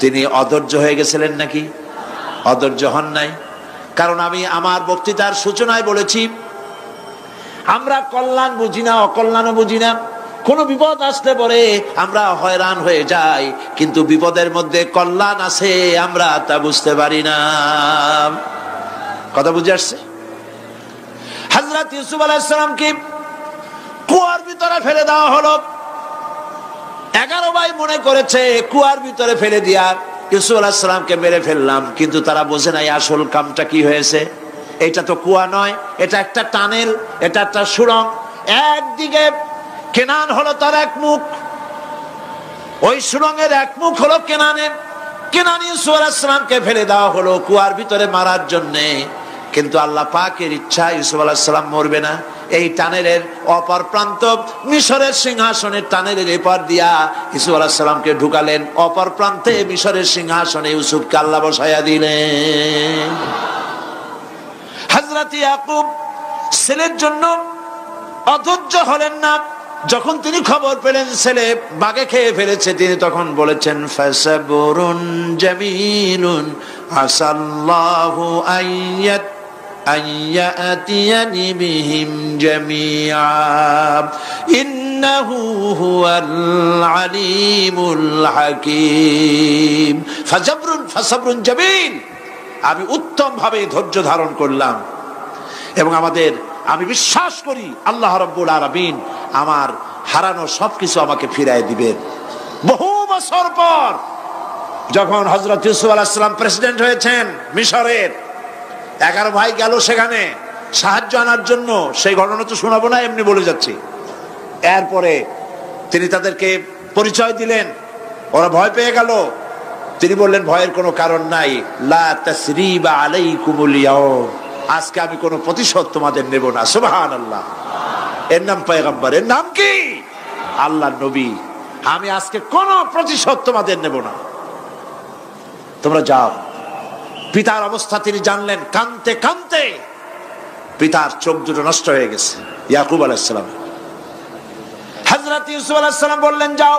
Speaker 1: তিনি অধৈর্য হয়ে গেছিলেন নাকি? অধৈর্য হন নাই। কারণ আমি আমার বক্তৃতার সূচনায় বলেছি, আমরা কল্যাণ বুঝি না, অকল্যাণও বুঝি না। কোন বিপদ আসলে পরে আমরা হয়রান হয়ে যাই, কিন্তু বিপদের মধ্যে কল্যাণ আছে আমরা তা বুঝতে পারি না। কথা বুঝে আসছে? হযরত ইউসুফ আলাইহিস সালামকে কুয়ার ভিতরে ফেলে দেওয়া হলো। 11 ভাই মনে করেছে কুয়ার ভিতরে ফেলে দিয়া ইউসুফ আলাইহিস সালামকে মেরে ফেললাম, কিন্তু তারা বোঝে নাই আসল কামটা কি হয়েছে। এটা তো কুয়া নয়, এটা একটা টানেল, এটা একটা সুড়ঙ্গ। একদিকে কেনান হলো তার এক মুখ, ওই সুড়ঙ্গের এক মুখ হলো কেনানের। কেনান ইউসুফ আলাইহিস সালামকে ফেলে দেওয়া হলো কুয়ার ভিতরে মারার জন্যে, কিন্তু আল্লাহ পাকের ইচ্ছা ইউসুফ আলাইহিস সালাম মরবে না। এই টানেলের অপর প্রান্ত মিশরের সিংহাসনের টানেলের এপার দিয়া ইউসুফ আলাইহিস সালামকে ঢুকালেন, অপর প্রান্তে মিশরের সিংহাসনে ইউসুফকে আল্লাহ বসাইয়া দিলেন। হযরত ইয়াকুব ছেলের জন্য অধৈর্য হলেন না। যখন তিনি খবর পেলেন ছেলে বাঘে খেয়ে ফেলেছে, তিনি তখন বলেছেন, ফাসাবুরুন জামিলুন আসাল্লাহু আইয়াতিয়ানি বিহিম জামিআ ইন্নাহু হুয়াল আলিমুল হাকীম। ফাসাবরুন জামিল, আমি উত্তম ভাবে ধৈর্য ধারণ করলাম, এবং আমি বিশ্বাস করি আল্লাহ রাব্বুল আলামিন আমার হারানো সবকিছু আমাকে ফিরাই দিবেন। বহু বছর পর যখন হযরত ইউসুফ আলাইহিস সালাম প্রেসিডেন্ট হয়েছেন মিশরের, 11 ভাই গেল সেখানে সাহায্য আনার জন্য। সেই ঘটনা তো শোনাবো না, এমনি বলে যাচ্ছি। এরপরে তিনি তাদেরকে পরিচয় দিলেন, ওরা ভয় পেয়ে গেল। তিনি বললেন, ভয়ের কোনো কারণ নাই, লা তাসরিবা আলাইকুমুল ইয়াউম, আজকে আমি কোনো প্রতিশোধ তোমাদের নেব না। সুবহানাল্লাহ। এর নাম পয়গম্বর, এর নাম কি? আল্লাহর নবী। আমি আজকে কোনো প্রতিশোধ তোমাদের নেব না, তোমরা যাও। পিতার অবস্থা তিনি জানলেন, কাঁদতে কাঁদতে পিতার চোখ দুটো নষ্ট হয়ে গেছে ইয়াকুব আলাইহিস সালাম। হযরত ইউসুফ আলাইহিস সালাম বললেন, যাও।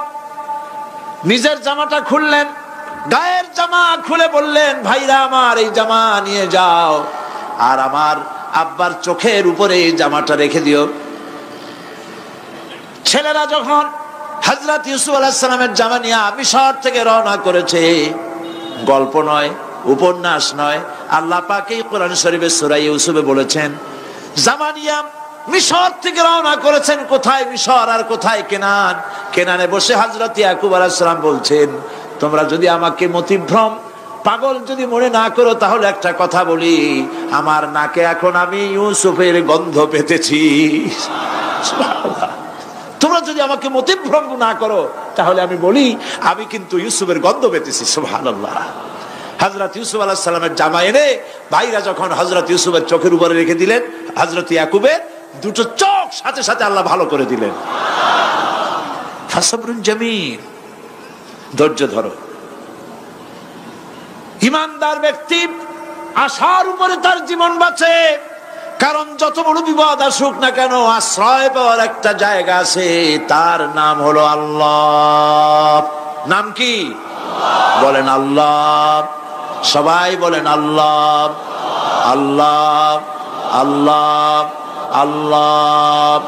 Speaker 1: নিজের জামাটা খুললেন, গায়ের জামা খুলে বললেন, ভাইরা আমার এই জামা নিয়ে যাও, আর আমার আব্বার চোখের উপরে এই জামাটা রেখে দিও। ছেলেরা যখন হযরত ইউসুফ আলাইহিস সালামের জামা নিয়ে মিশর থেকে রওনা করেছে, গল্প নয়, উপন্যাস নয়, আল্লাহ পাক এই কোরআন শরীফে সূরা ইউসুফে বলেছেন, জামা নিয়ে মিশর থেকে রওনা করেছেন। কোথায় মিশর আর কোথায় কেনান? কেনানে বসে হযরত ইয়াকুব আলাইহিস সালাম বলছেন, তোমরা যদি আমাকে মতিভ্রম পাগল যদি মনে না করো, তাহলে একটা কথা বলি, আমার নাকে এখন আমি ইউসুফের গন্ধ পেতেছি। তোমরা যদি আমাকে মতিভ্রম না করো, তাহলে আমি বলি আমি কিন্তু ইউসুফের গন্ধ পেতেছি। সুবহানাল্লাহ। হযরত ইউসুফ আলাইহিস সালামের জামা এনে ভাইরা যখন হযরত ইউসুফের চোখের উপরে রেখে দিলেন, হযরত ইয়াকুবের দুটো চোখ সাথে সাথে আল্লাহ ভালো করে দিলেন। ফাসাবরুন জামিল, ধৈর্য ধরো। ইমানদার ব্যক্তি আশার উপরে তার জীবন বাঁচে, কারণ যত বড় বিপদ আসুক না কেন, আশ্রয় পাওয়ার একটা জায়গা আছে, তার নাম হলো আল্লাহ। নাম কি? বলেন আল্লাহ। সবাই বলেন আল্লাহ, আল্লাহ, আল্লাহ, আল্লাহ।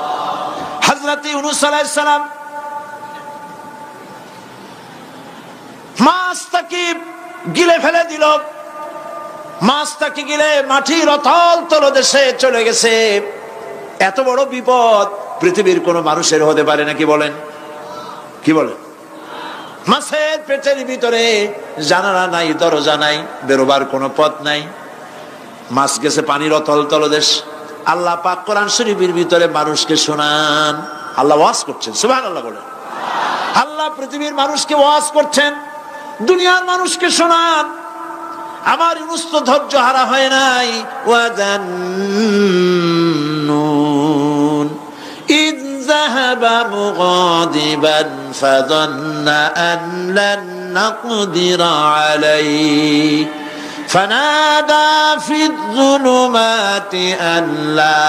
Speaker 1: হযরত ইউনূস আলাইহিস সালাম মাছটাকে গিলে ফেলে দিল। মাছটাকে গিলে মাটির অতল তলদেশে চলে গেছে। এত বড় বিপদ পৃথিবীর কোন মানুষের হতে পারে নাকি বলেন? কি বলেন? মাছের পেটের ভিতরে জানালা নাই, দরজা নাই, বেরোবার কোনো পথ নাই। মাছ গেছে পানির অতল তলদেশ। আল্লাহ পাক কোরআন শরীফের ভিতরে মানুষকে শোনান। আল্লাহ ওয়াজ করছেন, সুবহানাল্লাহ বলেন। আল্লাহ পৃথিবীর মানুষকে ওয়াজ করছেন, দুনিয়ার মানুষকে শোনান। আমার ইউনুস তো ধৈর্য হারা হয় নাই। ওয়াজান্নুন ইয যাহাবা মুগাদিবান ফাযান্না আন লান নাকদিরা আলাইহি ফানাদা ফিয যুলুমাতি আন লা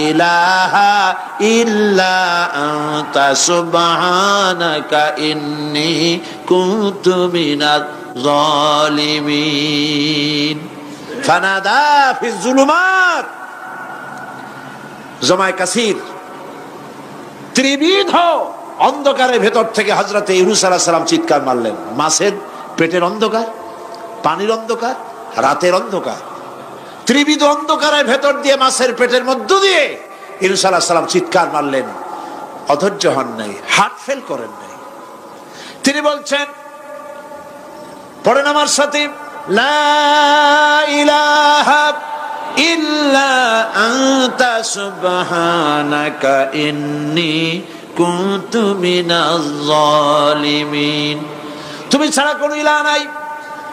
Speaker 1: ইলাহা ইল্লা আনতা সুবহানাকা ইন্নী কুনতু মিনাজ জালিমিন। ফানাদা ফিয যুলুমাত, জমায়ে কাসির, ত্রিবিধ অন্ধকারের ভেতর থেকে হযরত ইউনূস আলাইহিস সালাম চিৎকার মারলেন। মাছের পেটের অন্ধকার, পানির অন্ধকার, রাতের অন্ধকার, ত্রিবিধ অন্ধকারের ভেতর দিয়ে মাছের পেটের মধ্য দিয়ে ইউনূস আলাইহিস সালাম চিৎকার মারলেন। অধৈর্য হন নাই, হার্ট ফেল করেন নাই। তিনি বলছেন, পড়েন আমার সাথে, লা ইলাহা ইল্লা আনতা সুবহানাকা ইন্নী কুনতু মিনাজ জালিমিন। তুমি ছাড়া কোনো ইলাহ নাই,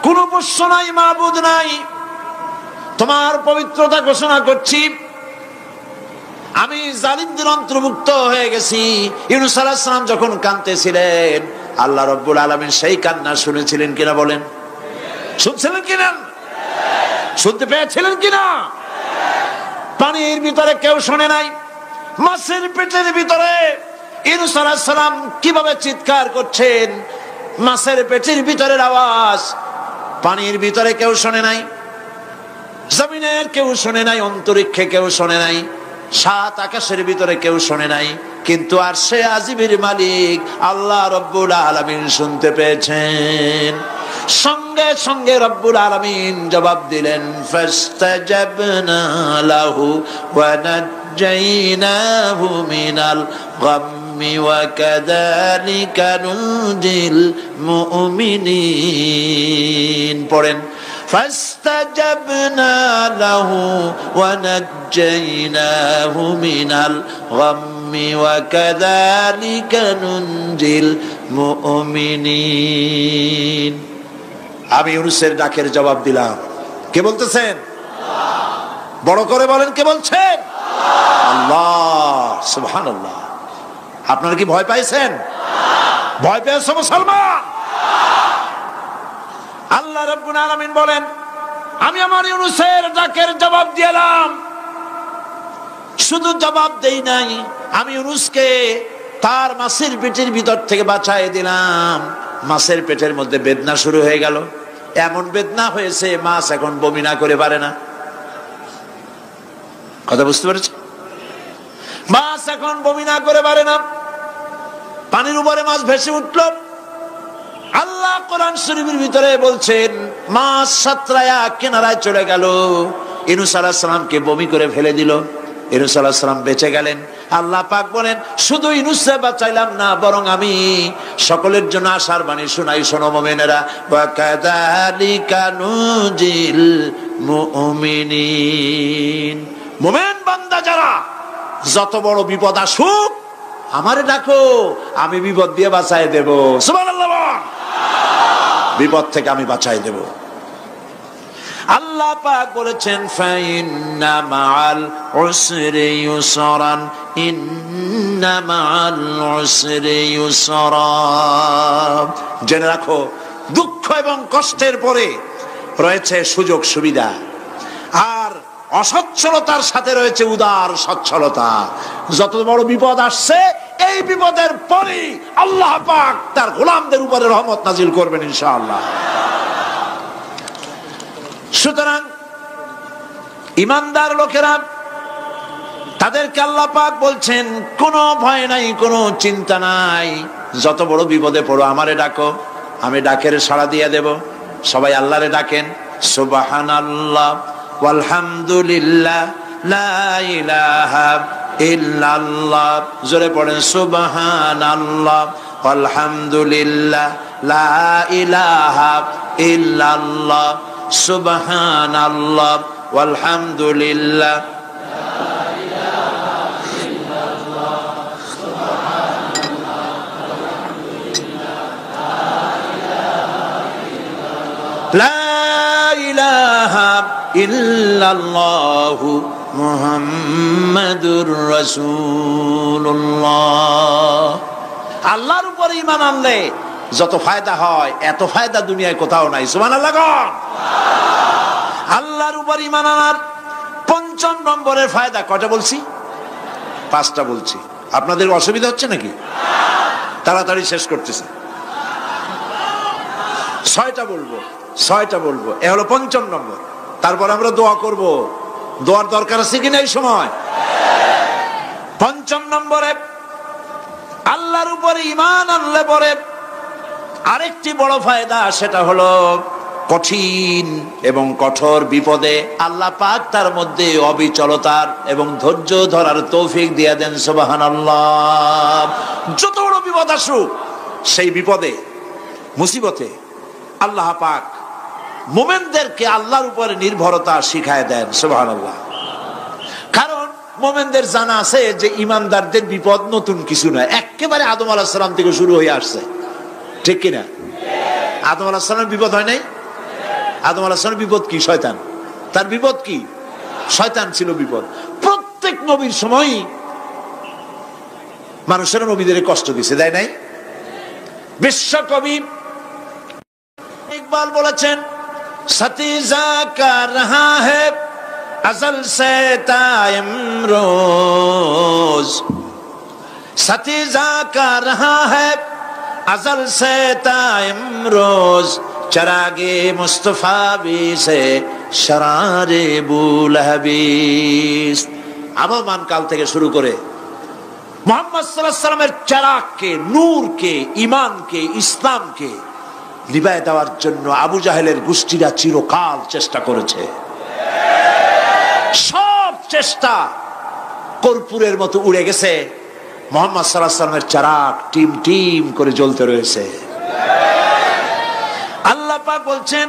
Speaker 1: কোনো উপাস্য নাই, মাবুদ নাই। তোমার পবিত্রতা ঘোষণা করছি, আমি জালিমদের অন্তর্ভুক্ত হয়ে গেছি। ইউনূস আলাইহিস সালাম যখন কাঁদতেছিলেন, আল্লাহ রাব্বুল আলামিন সেই কান্না শুনেছিলেন কিনা বলেন? শুনছিলেন কিনা? শুনতে পেয়েছিলেন কিনা? পানির ভিতরে কেউ শোনে নাই, মাছের পেটের ভিতরে ইউনূস আলাইহিস সালাম কিভাবে চিৎকার করছেন, মাছের পেটের ভিতরের আওয়াজ পানির ভিতরে কেউ শোনে নাই, জমিনের কেউ শোনে নাই, অন্তরিক্ষে কেউ শোনে নাই, সাত আকাশের ভিতরে কেউ শোনে নাই, কিন্তু আরশে আজিমের মালিক আল্লাহ রব্বুল আলামিন শুনতে পেয়েছেন। সঙ্গে সঙ্গে রব্বুল আলামিন জবাব দিলেন, ফাস্তাজাবনা লাহু ওয়া নাজ্জাইনাহু মিনাল গাম্মি ওয়া কাযালিকা নুনজিল মুমিনিন। পড়েন, ফাস্তাজাবনা লাহু ওয়া নাজ্জাইনাহু মিনাল গাম্মি ওয়া কাযালিকা নুনজিল মুমিনিন। আমি ইউনূসের ডাকের জবাব দিলাম। কে বলতেছেন? বড় করে বলেন, কে বলছেন? আল্লাহ, সুবহানাল্লাহ। আপনারা কি ভয় পাইছেন? ভয় পেয়েছো মুসলমান? আল্লাহ রাব্বুল আলামিন বলেন, আমি আমার ইউনূসের ডাকের জবাব দিলাম। শুধু জবাব দেই নাই, আমি ইউনূসকে তার মাছের পেটের ভিতর থেকে বাঁচায় দিলাম। মাছের পেটের মধ্যে বেদনা শুরু হয়ে গেল। এমন বেদনা হয়েছে মাছ এখন বমি না করে পারে না। কথা বুঝতে পেরেছ? মাছ এখন বমি না করে পারে না। পানির উপরে মাছ ভেসে উঠল। আল্লাহ কোরআন শরীফের ভিতরে বলছেন, মাছ সাতরায়া কিনারায় চলে গেল, ইউনূস আলাইহিস সালামকে বমি করে ফেলে দিল। ইউনূস আলাইহিস সালাম বেঁচে গেলেন। আল্লাহ পাক বলেন, শুধু ইউনূসকে বাঁচাইলাম না, বরং আমি সকলের জন্য আশার বাণী শোনাই। শোনো মুমিনেরা, ওয়া কাযালিকা নুনজিল মুমিনিন। মুমিন বান্দা যারা, যত বড় বিপদ আসুক আমারে ডাকো, আমি বিপদ দিয়ে বাঁচাই দেব। সুবহানাল্লাহ। বিপদ থেকে আমি বাঁচাই দেব। আল্লাহ পাক বলেছেন, ফাইন্না মাআল উসরি ইউসরান, ইন্না মাআল উসরি ইউসরা। জেনে রাখো, দুঃখ এবং কষ্টের পরে রয়েছে সুযোগ সুবিধা, আর অসচ্ছলতার সাথে রয়েছে উদার সচ্ছলতা। যত বড় বিপদ আসছে, এই বিপদের পরে আল্লাহ পাক তার গোলামদের উপরে রহমত নাজিল করবেন ইনশাআল্লাহ। সুতরাং ইমানদার লোকেরা, তাদেরকে আল্লাহ পাক বলছেন, কোনো ভয় নাই, কোনো চিন্তা নাই, যত বড় বিপদে পড়ো আমারে ডাকো, আমি ডাকের সাড়া দিয়ে দেব। সবাই আল্লাহরে ডাকেন, সুবহানাল্লাহ ওয়ালহামদুলিল্লাহ লা ইলাহা ইল্লাল্লাহ। জোরে পড়েন সুবহানাল্লাহ ওয়ালহামদুলিল্লাহ লা ইলাহা ইল্লাল্লাহ, সুবহানাল্লাহ ওয়ালহামদুলিল্লাহ। লা ইলাহা ইল্লাল্লাহু মুহাম্মাদুর রাসূলুল্লাহ। আল্লাহর উপর ঈমান আনলে যত ফায়দা হয় এত ফায়দা দুনিয়ায় কোথাও নাই। সুবহানাল্লাহ। আল্লাহর উপর ঈমান আনার ৫ম নম্বরের ফায়দা কয়টা বলছি? 5টা বলছি। আপনাদের অসুবিধা হচ্ছে নাকি? তাড়াতাড়ি শেষ করতেছে। 6টা বলবো। এ হলো ৫ম নম্বর। তারপর আমরা দোয়া করব। দোয়ার দরকার আছে কিনা এই সময়? ৫ম নম্বরে আল্লাহর উপরে ঈমান আনলে পরে আরেকটি বড় ফায়দা, সেটা হলো কঠিন এবং কঠোর বিপদে আল্লাহ পাক তার মধ্যে অবিচলতার এবং ধৈর্য ধরার তৌফিক দিয়ে দেন। সুবহানাল্লাহ। যত বড় বিপদ আসুক, সেই বিপদে মুসিবতে আল্লাহ পাক মুমিনদেরকে আল্লাহর উপরে নির্ভরতা শিখায় দেন। সুবহানাল্লাহ। কারণ মুমিনদের জানা আছে যে ইমানদারদের বিপদ নতুন কিছু নয়, একেবারে আদম আলাইহিস সালাম থেকে শুরু হয়ে আসছে। ঠিক কিনা? আদম আলাইহিস সালামের বিপদ হয় নাই? আদম আলাইহিস সালামের বিপদ কি? শয়তান। তার বিপদ কি? শয়তান ছিল বিপদ। প্রত্যেক নবীর সময়ই মানুষের নবীদের কষ্ট দিছে, দেয় নাই? বিশ্বকবি ইকবাল বলেছেন, সতীজা কা রহা হ্যায় अज़ल से ताइमरोज, सतीजा का रहा है अज़ल से ताइमरोज, चरागे मुस्तफा भी से शरारे बुलहबीस। আবহমান কাল থেকে শুরু করে মুহাম্মদ সাল্লাল্লাহু আলাইহি সাল্লামের চারাগকে, নূরকে, ঈমানকে, ইসলামকে নিভায়ে দেওয়ার জন্য আবু জাহেলের গোষ্ঠীরা চিরকাল চেষ্টা করেছে। সব চেষ্টা কর্পূরের মতো উড়ে গেছে, মুহাম্মদ সাল্লাল্লাহু আলাইহি সাল্লামের চারাগ টিম টিম করে জ্বলতে রয়েছে। আল্লাহ পাক বলছেন,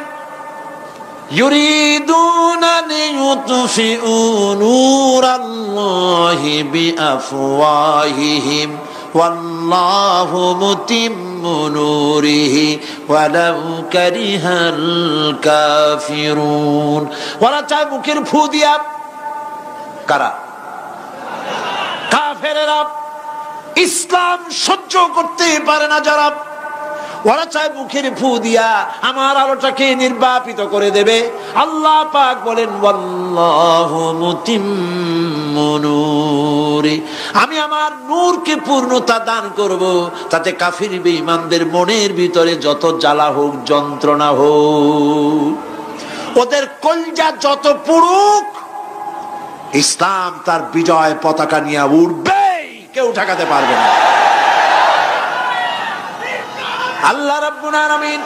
Speaker 1: ইউরিদুনা লিইউতফিউ নূরাল্লাহি বিআফওয়াহিহিম ওয়াল্লাহু মুতিম্মু নূরিহি ওয়ালাউ কারিহাল কাফিরুন। ওরা চায় মুখের ফু দিয়া, কারা? কাফেরেরা। ইসলাম সহ্য করতে পারে না যারা, ওরা চায় মুখের ফু দিয়া আমার আলোটাকে নির্বাপিত করে দেবে। আল্লাহ পাক বলেন, ওয়াল্লাহু মুতিম্মু নূরি, আমি আমার নূরকে পূর্ণতা দান করব, তাতে কাফির বেঈমানদের মনের ভিতরে যত জ্বালা হোক, যন্ত্রণা হোক, ওদের কলজা যত পুড়ুক, ইসলাম তার বিজয় পতাকা নিয়ে উঠবে, কেউ ঠেকাতে পারবে না। আল্লাহ রাব্বুল আলামিন,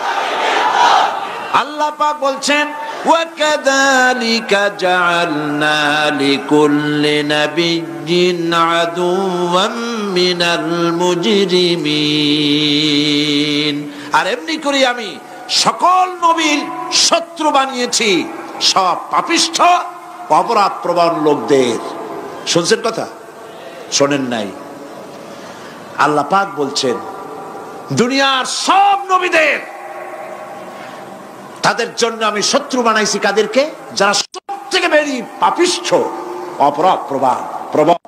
Speaker 1: আল্লাহ পাক বলছেন, ওয়াকাযালিকা জাআলনা লিকুল্লি নাবিয়্যিন আদুওয়াম মিনাল মুজরিমিন। আর এমনি করে আমি সকল নবীর শত্রু বানিয়েছি সব পাপিষ্ঠ অপরাধ প্রবণ লোকদের। শুনছেন কথা? শোনেন নাই? আল্লাহ পাক বলছেন, দুনিয়ার সব নবীদের তাদের জন্য আমি শত্রু বানাইছি। কাদেরকে? যারা সব থেকে বেশি পাপিষ্ঠ, অপরাধ প্রবণ।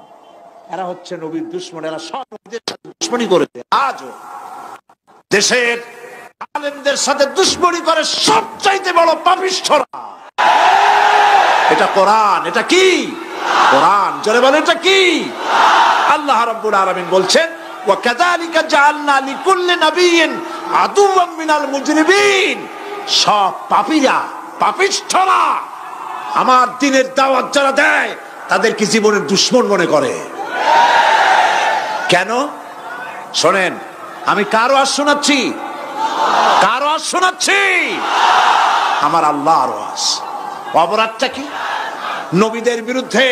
Speaker 1: এরা হচ্ছে নবীর দুশমন। এরা সব নবীদের সাথে দুশমনি করেছে। আজও দেশের আলেমদের সাথে দুশমনি করে সবচাইতে বড় পাপিষ্ঠরা। এটা কোরআন। এটা কি? কোরআন। জোরে বলেন, এটা কি? আল্লাহ রাব্বুল আলামিন বলছেন, ওয়াকাযালিকা জাআলনা লিকুল্লি নাবিয়্যিন আদুওয়াম মিনাল মুজরিমিন। সব পাপীরা, পাপিষ্ঠরা আমার দ্বীনের দাওয়াত যারা দেয় তাদেরকে জীবনের দুশমন মনে করে। কেন? শোনেন, আমি কারো আর শোনাচ্ছি, কার ওয়াজ শোনাচ্ছি? আমার আল্লাহর ওয়াজ। অপরাধটা কি? নবীদের বিরুদ্ধে,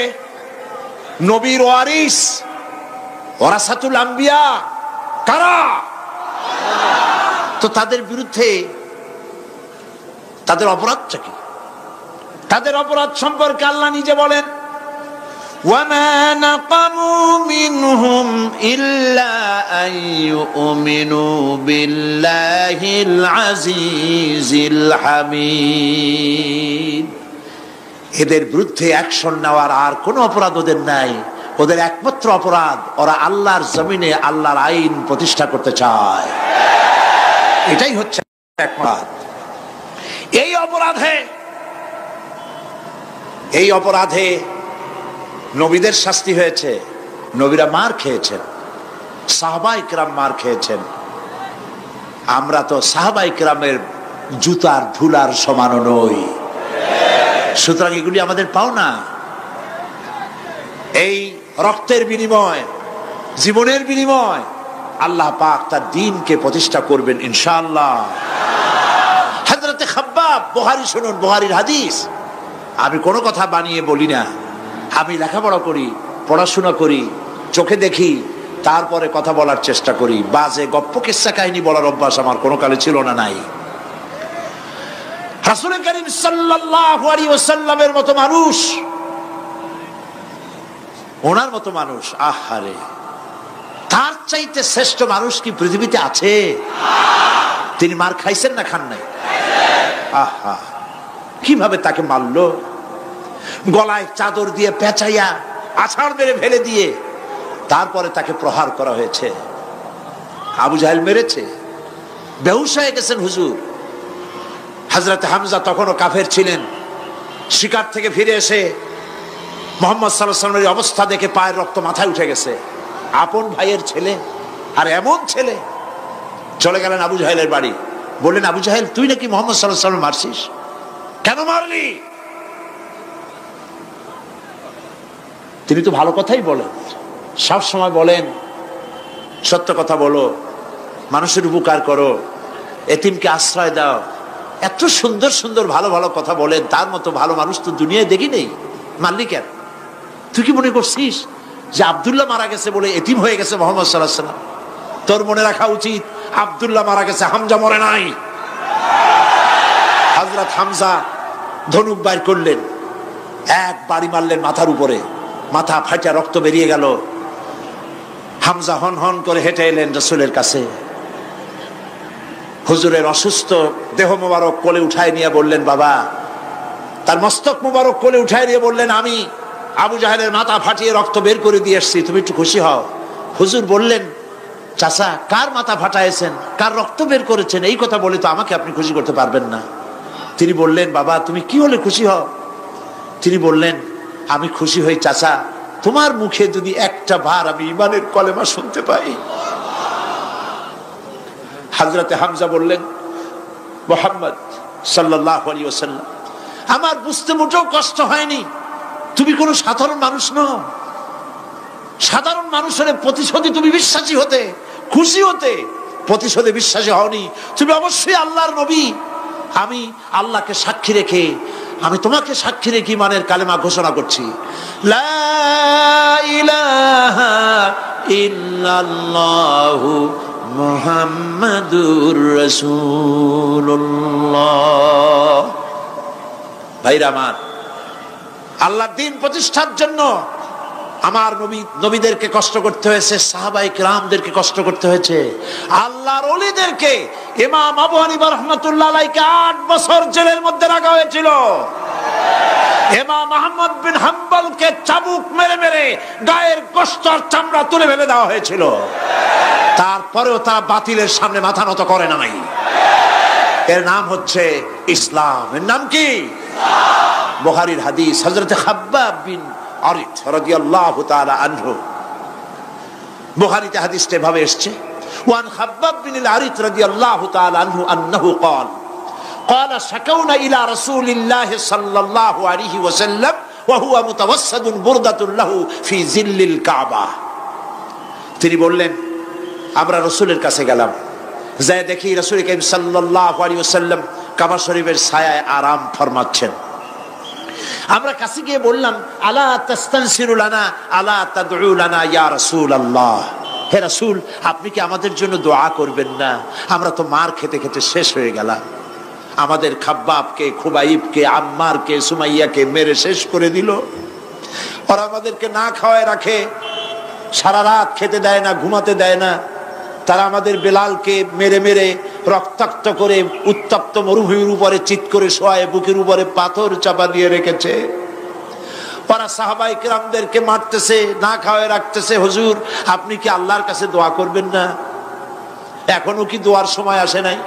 Speaker 1: নবীর ওয়ারিস ওয়ারাসাতুল আম্বিয়া কারা, তো তাদের বিরুদ্ধে তাদের অপরাধটা কি? তাদের অপরাধ সম্পর্কে আল্লাহ নিজে বলেন, وَمَا نَقَمُوا مِنْهُمْ إِلَّا أَنْ يُؤْمِنُوا بِاللَّهِ الْعَزِيزِ الْحَمِيدِ। এদের বিরুদ্ধে অ্যাকশন নেওয়ার আর কোনো অপরাধ ওদের নাই। ওদের একমাত্র অপরাধ, ওরা আল্লাহর জমিনে আল্লাহর আইন প্রতিষ্ঠা করতে চায়। এটাই হচ্ছে অপরাধ। এই অপরাধে নবীদের শাস্তি হয়েছে। নবীরা মার খেয়েছেন, সাহাবায়ে কেরাম মার খেয়েছেন। আমরা তো সাহাবায়ে কেরামের জুতার ধুলার সমানও নই, সুতরাং এগুলি আমাদের পাওনা। এই রক্তের বিনিময়, জীবনের বিনিময় আল্লাহ পাক তার দ্বীনকে প্রতিষ্ঠা করবেন ইনশাআল্লাহ। হযরতে খাব্বাব, বুখারী শুনুন, বুখারীর হাদিস। আমি কোনো কথা বানিয়ে বলি না, আমি লেখাপড়া করি, পড়াশোনা করি, চোখে দেখি, তারপরে কথা বলার চেষ্টা করি। বাজে গপ্প কিস্সা কাহিনী বলার অভ্যাস আমার কোনো কালে ছিল না, নাই। রাসূল করিম সাল্লাল্লাহু আলাইহি ওয়াসাল্লামের মতো মানুষ, ওনার মতো মানুষ, আহারে, তার চাইতে শ্রেষ্ঠ মানুষ কি পৃথিবীতে আছে? তিনি মার খাইছেন না খান নাই? আহা, কিভাবে তাকে মারলো! গলায় চাদর দিয়ে পেঁচাইয়া আছাড় মেরে ফেলে দিয়ে তারপরে তাকে প্রহার করা হয়েছে। আবু জাহেল মেরেছে, বেহুশ হয়ে গেছেন হুজুর। হযরত হামজা তখনও কাফের ছিলেন। শিকার থেকে ফিরে এসে মুহাম্মদ সাল্লাল্লাহু আলাইহি ওয়াসাল্লামের অবস্থা দেখে পায়ের রক্ত মাথায় উঠে গেছে। আপন ভাইয়ের ছেলে, আর এমন ছেলে। চলে গেলেন আবু জাহেলের বাড়ি, বললেন, আবু জাহেল, তুই নাকি মুহাম্মদ সাল্লাল্লাহু আলাইহি ওয়াসাল্লাম মারছিস, কেন মারলি? তিনি তো ভালো কথাই বলেন, সব সময় বলেন সত্য কথা বলো, মানুষের উপকার করো, এতিমকে আশ্রয় দাও। এত সুন্দর সুন্দর ভালো ভালো কথা বলেন, তার মতো ভালো মানুষ তো দুনিয়ায় দেখি নেই। মারলি কেন? তুই কি মনে করছিস যে আব্দুল্লাহ মারা গেছে বলে এতিম হয়ে গেছে মুহাম্মদ সাল্লাল্লাহু আলাইহি ওয়াসাল্লাম? তোর মনে রাখা উচিত, আব্দুল্লাহ মারা গেছে, হামজা মরে নাই। হযরত হামজা ধনুক বাইর করলেন, এক বাড়ি মারলেন মাথার উপরে, মাথা ফাটা রক্ত বেরিয়ে গেল। হামজা হন হন করে হেঁটে এলেন রাসূলের কাছে। হুজুরের অসুস্থ দেহ মোবারক কোলে উঠায় নিয়ে বললেন, বাবা। তার মস্তক মোবারক কোলে উঠায় নিয়ে বললেন, আমি আবু জাহেলের মাথা ফাটিয়ে রক্ত বের করে দিয়ে এসেছি, তুমি একটু খুশি হও। হুজুর বললেন, চাচা, কার মাথা ফাটাইছেন, কার রক্ত বের করেছেন, এই কথা বলে তো আমাকে আপনি খুশি করতে পারবেন না। তিনি বললেন, বাবা, তুমি কি হলে খুশি হও? তিনি বললেন, আমি খুশি হই চাচা, তোমার মুখে যদি একটা বার আমি ঈমানের কলেমা শুনতে পাই। হযরতে হামজা বললেন, মুহাম্মদ সাল্লাল্লাহু আলাইহি ওয়াসাল্লাম, আমার বুঝতে মোটেও কষ্ট হয়নি, তুমি কোনো সাধারণ মানুষ নও। সাধারণ মানুষের প্রতিশোধে তুমি বিশ্বাসী হতে, খুশি হতে, প্রতিশোধে বিশ্বাসী হওনি। তুমি অবশ্যই আল্লাহর নবী। আমি আল্লাহকে সাক্ষী রেখে, আমি তোমাকে সাক্ষী রেখে ঈমানের কালেমা ঘোষণা করছি, লা ইলাহা ইল্লাল্লাহু মুহাম্মাদুর রাসূলুল্লাহ। ভাইরা আমার, আল্লাহর দ্বীন প্রতিষ্ঠার জন্য আমার নবীদেরকে কষ্ট করতে হয়েছে, সাহাবায়ে কেরামদেরকে কষ্ট করতে হয়েছে, আল্লাহর ওলিদেরকে। ইমাম আবু হানিফা রাহমাতুল্লাহ আলাইহি 8 বছর জেলের মধ্যে রাখা হয়েছিল। ইমাম আহমদ বিন হাম্বলকে চাবুক মেরে মেরে গায়ের গোশত আর চামড়া তুলে ফেলে দেওয়া হয়েছিল। তারপরেও তারা বাতিলের সামনে মাথা নত করে নাই। এর নাম হচ্ছে ইসলাম। এর নাম কি? বুখারীর হাদিস, হযরত খাব্বাব বিন আরিত রাদিয়াল্লাহু তাআলা আনহু। বুখারীতে হাদিসটা এভাবে এসেছে, ওয়ান খাব্বাব বিন আরিত রাদিয়াল্লাহু তাআলা আনহু আন্নাহু قال قال شكونا الى رسول الله صلى الله عليه وسلم وهو متوسد بردة له في ظل الكعبة। তিনি বললেন, আমরা রাসূলের কাছে গেলাম, যাই দেখি রাসূল করিম সাল্লাল্লাহু আলাইহি ওয়াসাল্লাম কাবা শরীফের ছায়ায় আরাম ফরমাচ্ছেন। আমরা কাছে গিয়ে বললাম, আলা তাস্তানসিরু লানা আলা তাদউ লানা ইয়া রাসূলুল্লাহ, হে রাসূল আপনি কি আমাদের জন্য দোয়া করবেন না? আমরা তো মার খেতে খেতে শেষ হয়ে গেলাম, আমাদের খাব্বাবকে, খুবাইবকে, আম্মারকে, সুমাইয়াকে মেরে শেষ করে দিল। ওরা আমাদেরকে না খাওয়ায় রাখে, সারা রাত খেতে দেয় না, ঘুমাতে দেয় না। তারা আমাদের বেলালকে মেরে মেরে রক্তাক্ত করে উত্তপ্ত মরুভূমির উপরে চিৎ করে শোয়ায়, বুকের উপরে পাথর চাপা দিয়ে রেখেছে। ওরা সাহাবায়ে কেরামদেরকে মারতেছে, না খাওয়ায় রাখতেছে। হুজুর আপনি কি আল্লাহর কাছে দোয়া করবেন না? এখনো কি দোয়ার সময় আসে নাই?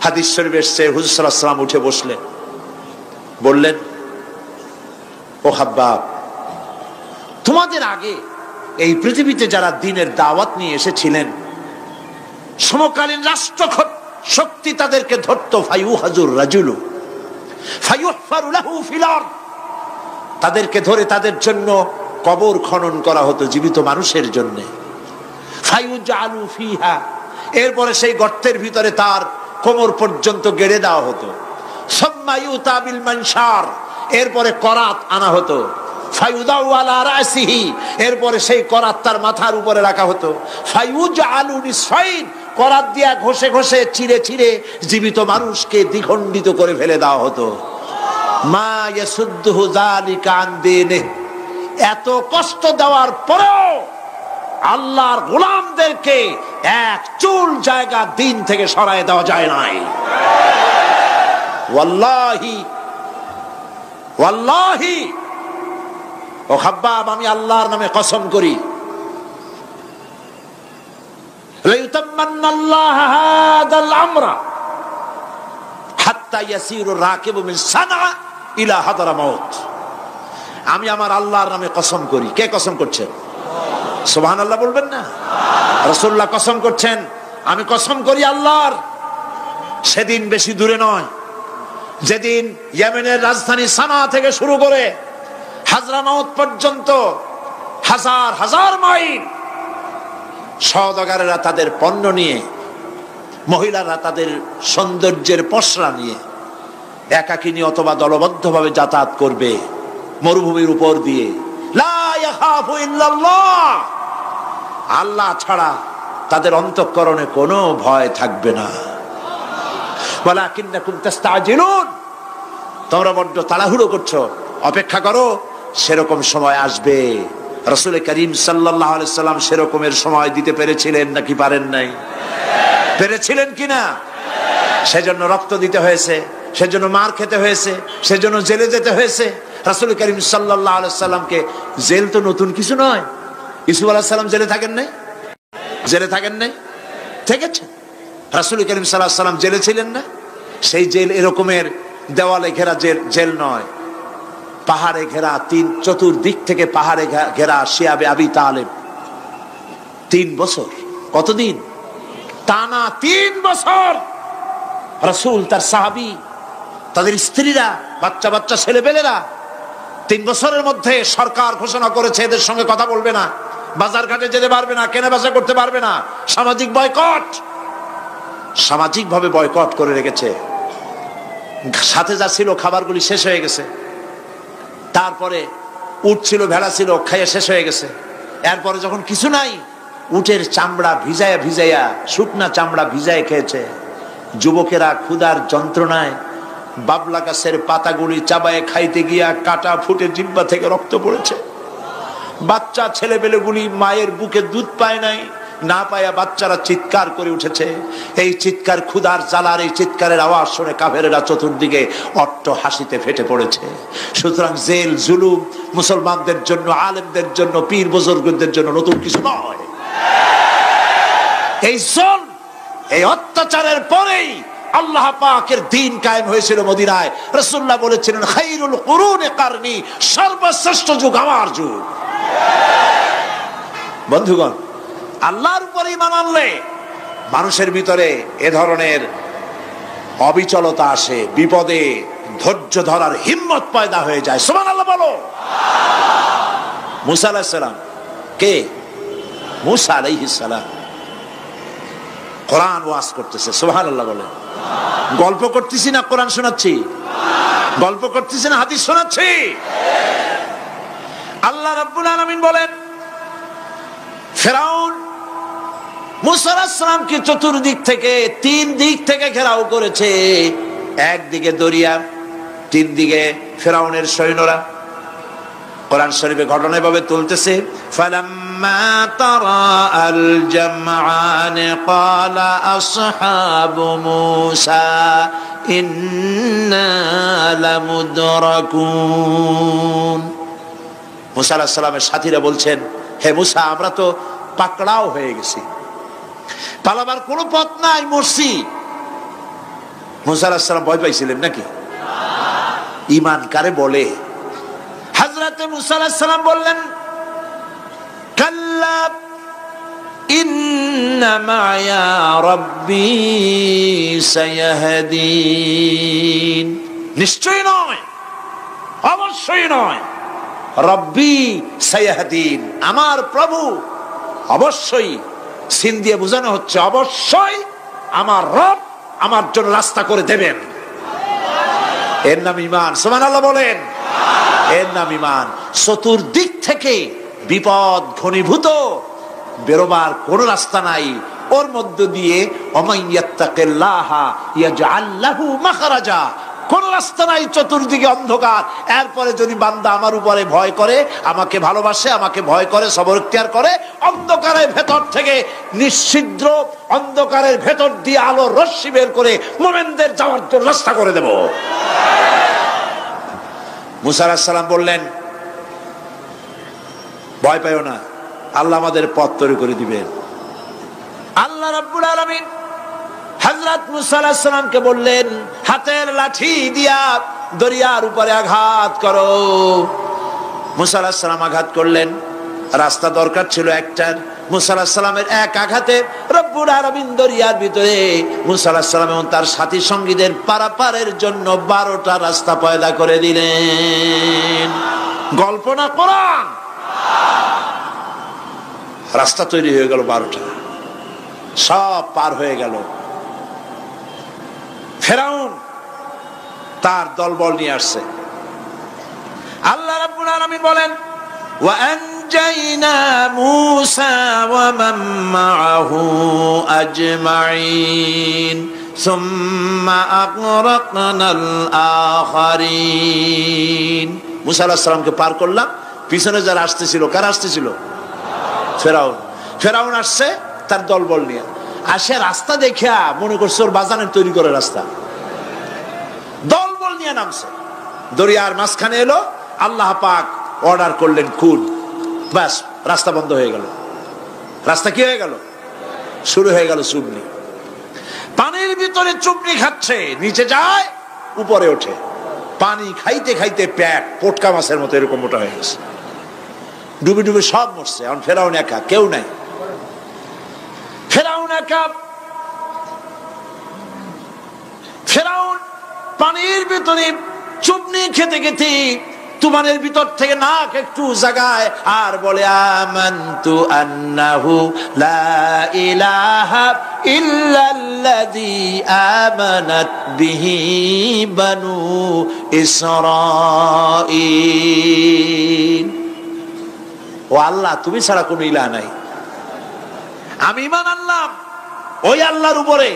Speaker 1: হাদিস শরীফে এসেছে, হুজুর সাল্লাল্লাহু আলাইহি ওয়াসাল্লাম উঠে বসলেন, বললেন, ও হাব্বাব, তোমাদের আগে এই পৃথিবীতে যারা দ্বীনের দাওয়াত নিয়ে এসেছিলেন, সমকালীন রাষ্ট্র শক্তি তাদেরকে ধরত, ফায়ুহাজুর রাজুলু ফায়ুহফারু লাহু ফিল আরদ, তাদেরকে ধরে তাদের জন্য কবর খনন করা হতো জীবিত মানুষের জন্য। ফায়ুজআলু ফিহা, এরপরে সেই গর্তের ভিতরে তার কোমর পর্যন্ত গেড়ে দেওয়া হতো। সুম্মা ইউতা বিল মানশার, এরপরে করাত আনা হতো। ফায়ুদাউ আলা রাসিহি, এরপরে সেই করাত তার মাথার উপরে রাখা হতো। ফায়ুজআলু নিসফাইন, করাত দিয়া ঘষে ঘষে চিরে চিরে জীবিত মানুষকে দ্বিখণ্ডিত করে ফেলে দেওয়া হতো। মা ইয়াসুদ্দুহু যালিকা আন দীনিহি, এত কষ্ট দেওয়ার পরেও আল্লাহর গোলামদেরকে এক চুল জায়গা দিন থেকে সরায় দেওয়া যায় নাই। ওয়াল্লাহি ওয়াল্লাহি, ও খাব্বাব আমি আল্লাহর নামে কসম করি, লাইউতাম্মান্নাল্লাহু হাদাল আমরা হাত্তা ইয়াসিরু রাকিবু মিন সানআ ইলা হাদরামাউত, আমি আমার আল্লাহর নামে কসম করি। কে কসম করছেন? সুবহানাল্লাহ বলবেন না? রাসূলুল্লাহ কসম করছেন, আমি কসম করি আল্লাহর, সেদিন বেশি দূরে নয় যেদিন ইয়েমেনের রাজধানী সানা থেকে শুরু করে হাজরামাউত পর্যন্ত হাজার হাজার মাইল সওদাগরেরা তাদের পণ্য নিয়ে, মহিলারা তাদের সৌন্দর্যের পসরা নিয়ে একাকিনী অথবা দলবদ্ধভাবে যাতায়াত করবে মরুভূমির উপর দিয়ে। লা ইয়াখাফু ইল্লাল্লাহ, আল্লাহ ছাড়া তাদের অন্তঃকরণে কোনো ভয় থাকবে না। ওয়ালাকিন্নাকুম তাস্তাজিলুন, তোমরা বড্ড তাড়াহুড়ো করছো, অপেক্ষা করো, সেরকম সময় আসবে। রাসূল করিম সাল্লাল্লাহু আলাইহি সাল্লাম সেরকমের সময় দিতে পেরেছিলেন নাকি পারেন নাই? পেরেছিলেন কিনা? সেজন্য রক্ত দিতে হয়েছে, সেজন্য মার খেতে হয়েছে, সেজন্য জেলে যেতে হয়েছে। রাসূল করিম সাল্লাল্লাহু আলাইহি সাল্লামকে, জেল তো নতুন কিছু নয়। ইউসুফ আলাইহিস সালাম জেলে থাকেন নাই? জেলে থাকেন নাই? থেকেছেন। রাসূল করিম সাল্লাল্লাহু আলাইহি সাল্লাম জেলে ছিলেন না? সেই জেল এরকমের দেওয়ালে ঘেরা জেল নয়, পাহাড়ে ঘেরা, চতুর্দিক থেকে পাহাড়ে ঘেরা শিয়াবে আবি তালেব 3 বছর। কতদিন? টানা 3 বছর রাসূল, তার সাহাবী, তাদের স্ত্রীরা, বাচ্চা বাচ্চা ছেলেপেলেরা 3 বছরের মধ্যে সরকার ঘোষণা করেছে এদের সঙ্গে কথা বলবে না, বাজার ঘাটে যেতে পারবে না, কেনা বেচা করতে পারবে না, সামাজিক বয়কট, সামাজিকভাবে বয়কট করে রেখেছে। সাথে যা ছিল খাবারগুলি শেষ হয়ে গেছে, তারপরে উট ছিল, ভেড়া ছিল, খাইয়ে শেষ হয়ে গেছে। এরপরে যখন কিছু নাই, উটের চামড়া ভিজায়া ভিজাইয়া, শুকনা চামড়া ভিজায় খেয়েছে। যুবকেরা ক্ষুধার যন্ত্রণায় বাবলা গাছের পাতাগুলি চাবায়ে খাইতে গিয়া কাটা ফুটে জিহ্বা থেকে রক্ত পড়েছে। বাচ্চা ছেলেপেলেগুলি মায়ের বুকে দুধ পায় নাই, না পায়া বাচ্চারা চিৎকার করে উঠেছে। এই চিৎকার, ক্ষুধার জ্বালার এই চিৎকারের আওয়াজ শুনে কাফেরেরা চতুর্দিকে অট্ট হাসিতে ফেটে পড়েছে। সুতরাং জেল জুলুম মুসলমানদের জন্য, আলেমদের জন্য, পীর বুজুর্গদের জন্য নতুন কিছু নয়। এই জুলম, এই অত্যাচারের পরেই আল্লাহ পাকের দ্বীন কায়েম হয়েছিল মদিনায়। রাসূলুল্লাহ বলেছিলেন, খায়রুল কুরুনি কারনি, সর্বশ্রেষ্ঠ যুগ আমার যুগ। বন্ধুগণ, আল্লাহর উপরে ঈমান আনলে মানুষের ভিতরে এ ধরনের অবিচলতা আসে, বিপদে ধৈর্য ধরার হিম্মত পয়দা হয়ে যায়। সুবহানাল্লাহ বলো। মুসা আলাইহিস সালাম কে? মুসা আলাইহিস সালাম কোরআন ওয়াজ করতেছে, সুবহানাল্লাহ বলেন। গল্প করতেছি না কোরআন শোনাচ্ছি? গল্প করতেছি না হাদিস শোনাচ্ছি? আল্লাহ রাব্বুল আলামিন বলেন, ফিরআউন মূসা আলাইহিস সালামকে চতুর্দিক থেকে, তিন দিক থেকে ঘেরাও করেছে। একদিকে দরিয়া, তিন দিকে ফিরআউনের সৈন্যরা। কোরআন শরীফে ঘটনা এভাবে তুলতেছে, ফালাম্মা তারাআল জামআন ক্বালা আসহাবু মূসা ইন্না লামুদরাকুন। মূসা আলাইহিস সালামের সাথীরা বলছেন, হে মূসা, আমরা তো পাকড়াও হয়ে গেছি, পালাবার কোনো পথ নাই, মরছি। মূসা আলাইহিস সালাম ভয় পাইছিলেন নাকি? ঈমান কারে বলে? হযরত মূসা আলাইহিস সালাম বললেন, কাল্লা ইন্না মা'য়া রাব্বী সায়াহদিন। নিশ্চয় নয়, অবশ্যই নয়, রব্বী সায়াহদিন, আমার প্রভু অবশ্যই, সিন দিয়ে বোঝানো হচ্ছে অবশ্যই আমার রব আমার জন্য রাস্তা করে দেবেন। এর নাম ঈমান। সুবহানাল্লাহ বলেন। এর নাম ঈমান। চতুর্দিক থেকে বিপদ ঘনীভূত, বেরোবার কোন রাস্তা নাই। ওর মধ্য দিয়ে ওমাইয়াত্তাকিল্লাহা ইয়াজআল লাহু মাখরাজা, কোন রাস্তা নাই, চতুর্দিকে অন্ধকার। এরপরে যদি বান্দা আমার উপরে ভয় করে, আমাকে ভালোবাসে, আমাকে ভয় করে, সবর ইখতিয়ার করে, অন্ধকারের ভেতর থেকে নিশ্ছিদ্র অন্ধকারের ভেতর দিয়ে আলোর রশ্মি বের করে মুমিনদের যাওয়ার জন্য রাস্তা করে দেব। মূসা আলাইহিস সালাম বললেন, ভয় পাইও না, আল্লাহ আমাদের পথ তৈরি করে দিবেন। আল্লাহ রাব্বুল আলামিন হযরত মূসা আলাইহিস সালামকে বললেন, হাতের লাঠি দিয়া দরিয়ার উপরে আঘাত করো। মূসা আলাইহিস সালাম আঘাত করলেন। রাস্তা দরকার ছিল একটার। মূসা আলাইহিস সালামের এক আঘাতে রব্বুল আলামিন দরিয়ার ভিতরে মূসা আলাইহিস সালাম এবং তার সাথী সঙ্গীদের পারাপারের জন্য 12টা রাস্তা পয়দা করে দিলেন। গল্প না কোরআন? রাস্তা তৈরি হয়ে গেল 12টা, সব পার হয়ে গেল। ফিরআউন তার দলবল নিয়ে আসছে। আল্লাহ রাব্বুল আলামিন বলেন, ওয়া আনজাইনা মূসা ওয়া মান মাআহু আজমাইন সুম্মা আগরাকনাল আখারিন। মূসা আলাইহিস সালামকে পার করলাম, পিছনে যারা আসতেছিল, কারা আসতেছিল? ফিরআউন। ফিরআউন আসছে তার দলবল নিয়ে। আসে রাস্তা দেখা মনে করছে ওর বাজানের তৈরি করে রাস্তা, দলবল নিয়ে নামছে। দরিয়ার মাঝখানে এলো, আল্লাহ পাক অর্ডার করলেন খুন, ব্যাস রাস্তা বন্ধ হয়ে গেল। রাস্তা কি হয়ে গেল? শুরু হয়ে গেল চুবনি। পানির ভিতরে চুবনি খাচ্ছে, নিচে যায়, উপরে ওঠে। পানি খাইতে খাইতে পেট পটকা মাছের মতো এরকম মোটা হয়ে গেছে। ডুবে ডুবে সব মরছে। এখন ফিরআউন একা, কেউ নাই। ফিরআউন একা। ফিরআউন পানির ভিতরে চুবনি খেতে খেতে তুমানের ভিতর থেকে নাক একটু জাগায় আর বলে, আমানতু আন্নাহু লা ইলাহা ইল্লাল্লাযী আমানাত বিহি বানু ইসরাঈল। ও আল্লাহ, তুমি ছাড়া কোনো ইলাহ নাই, আমি ঈমান আনলাম ওই আল্লাহর উপরে।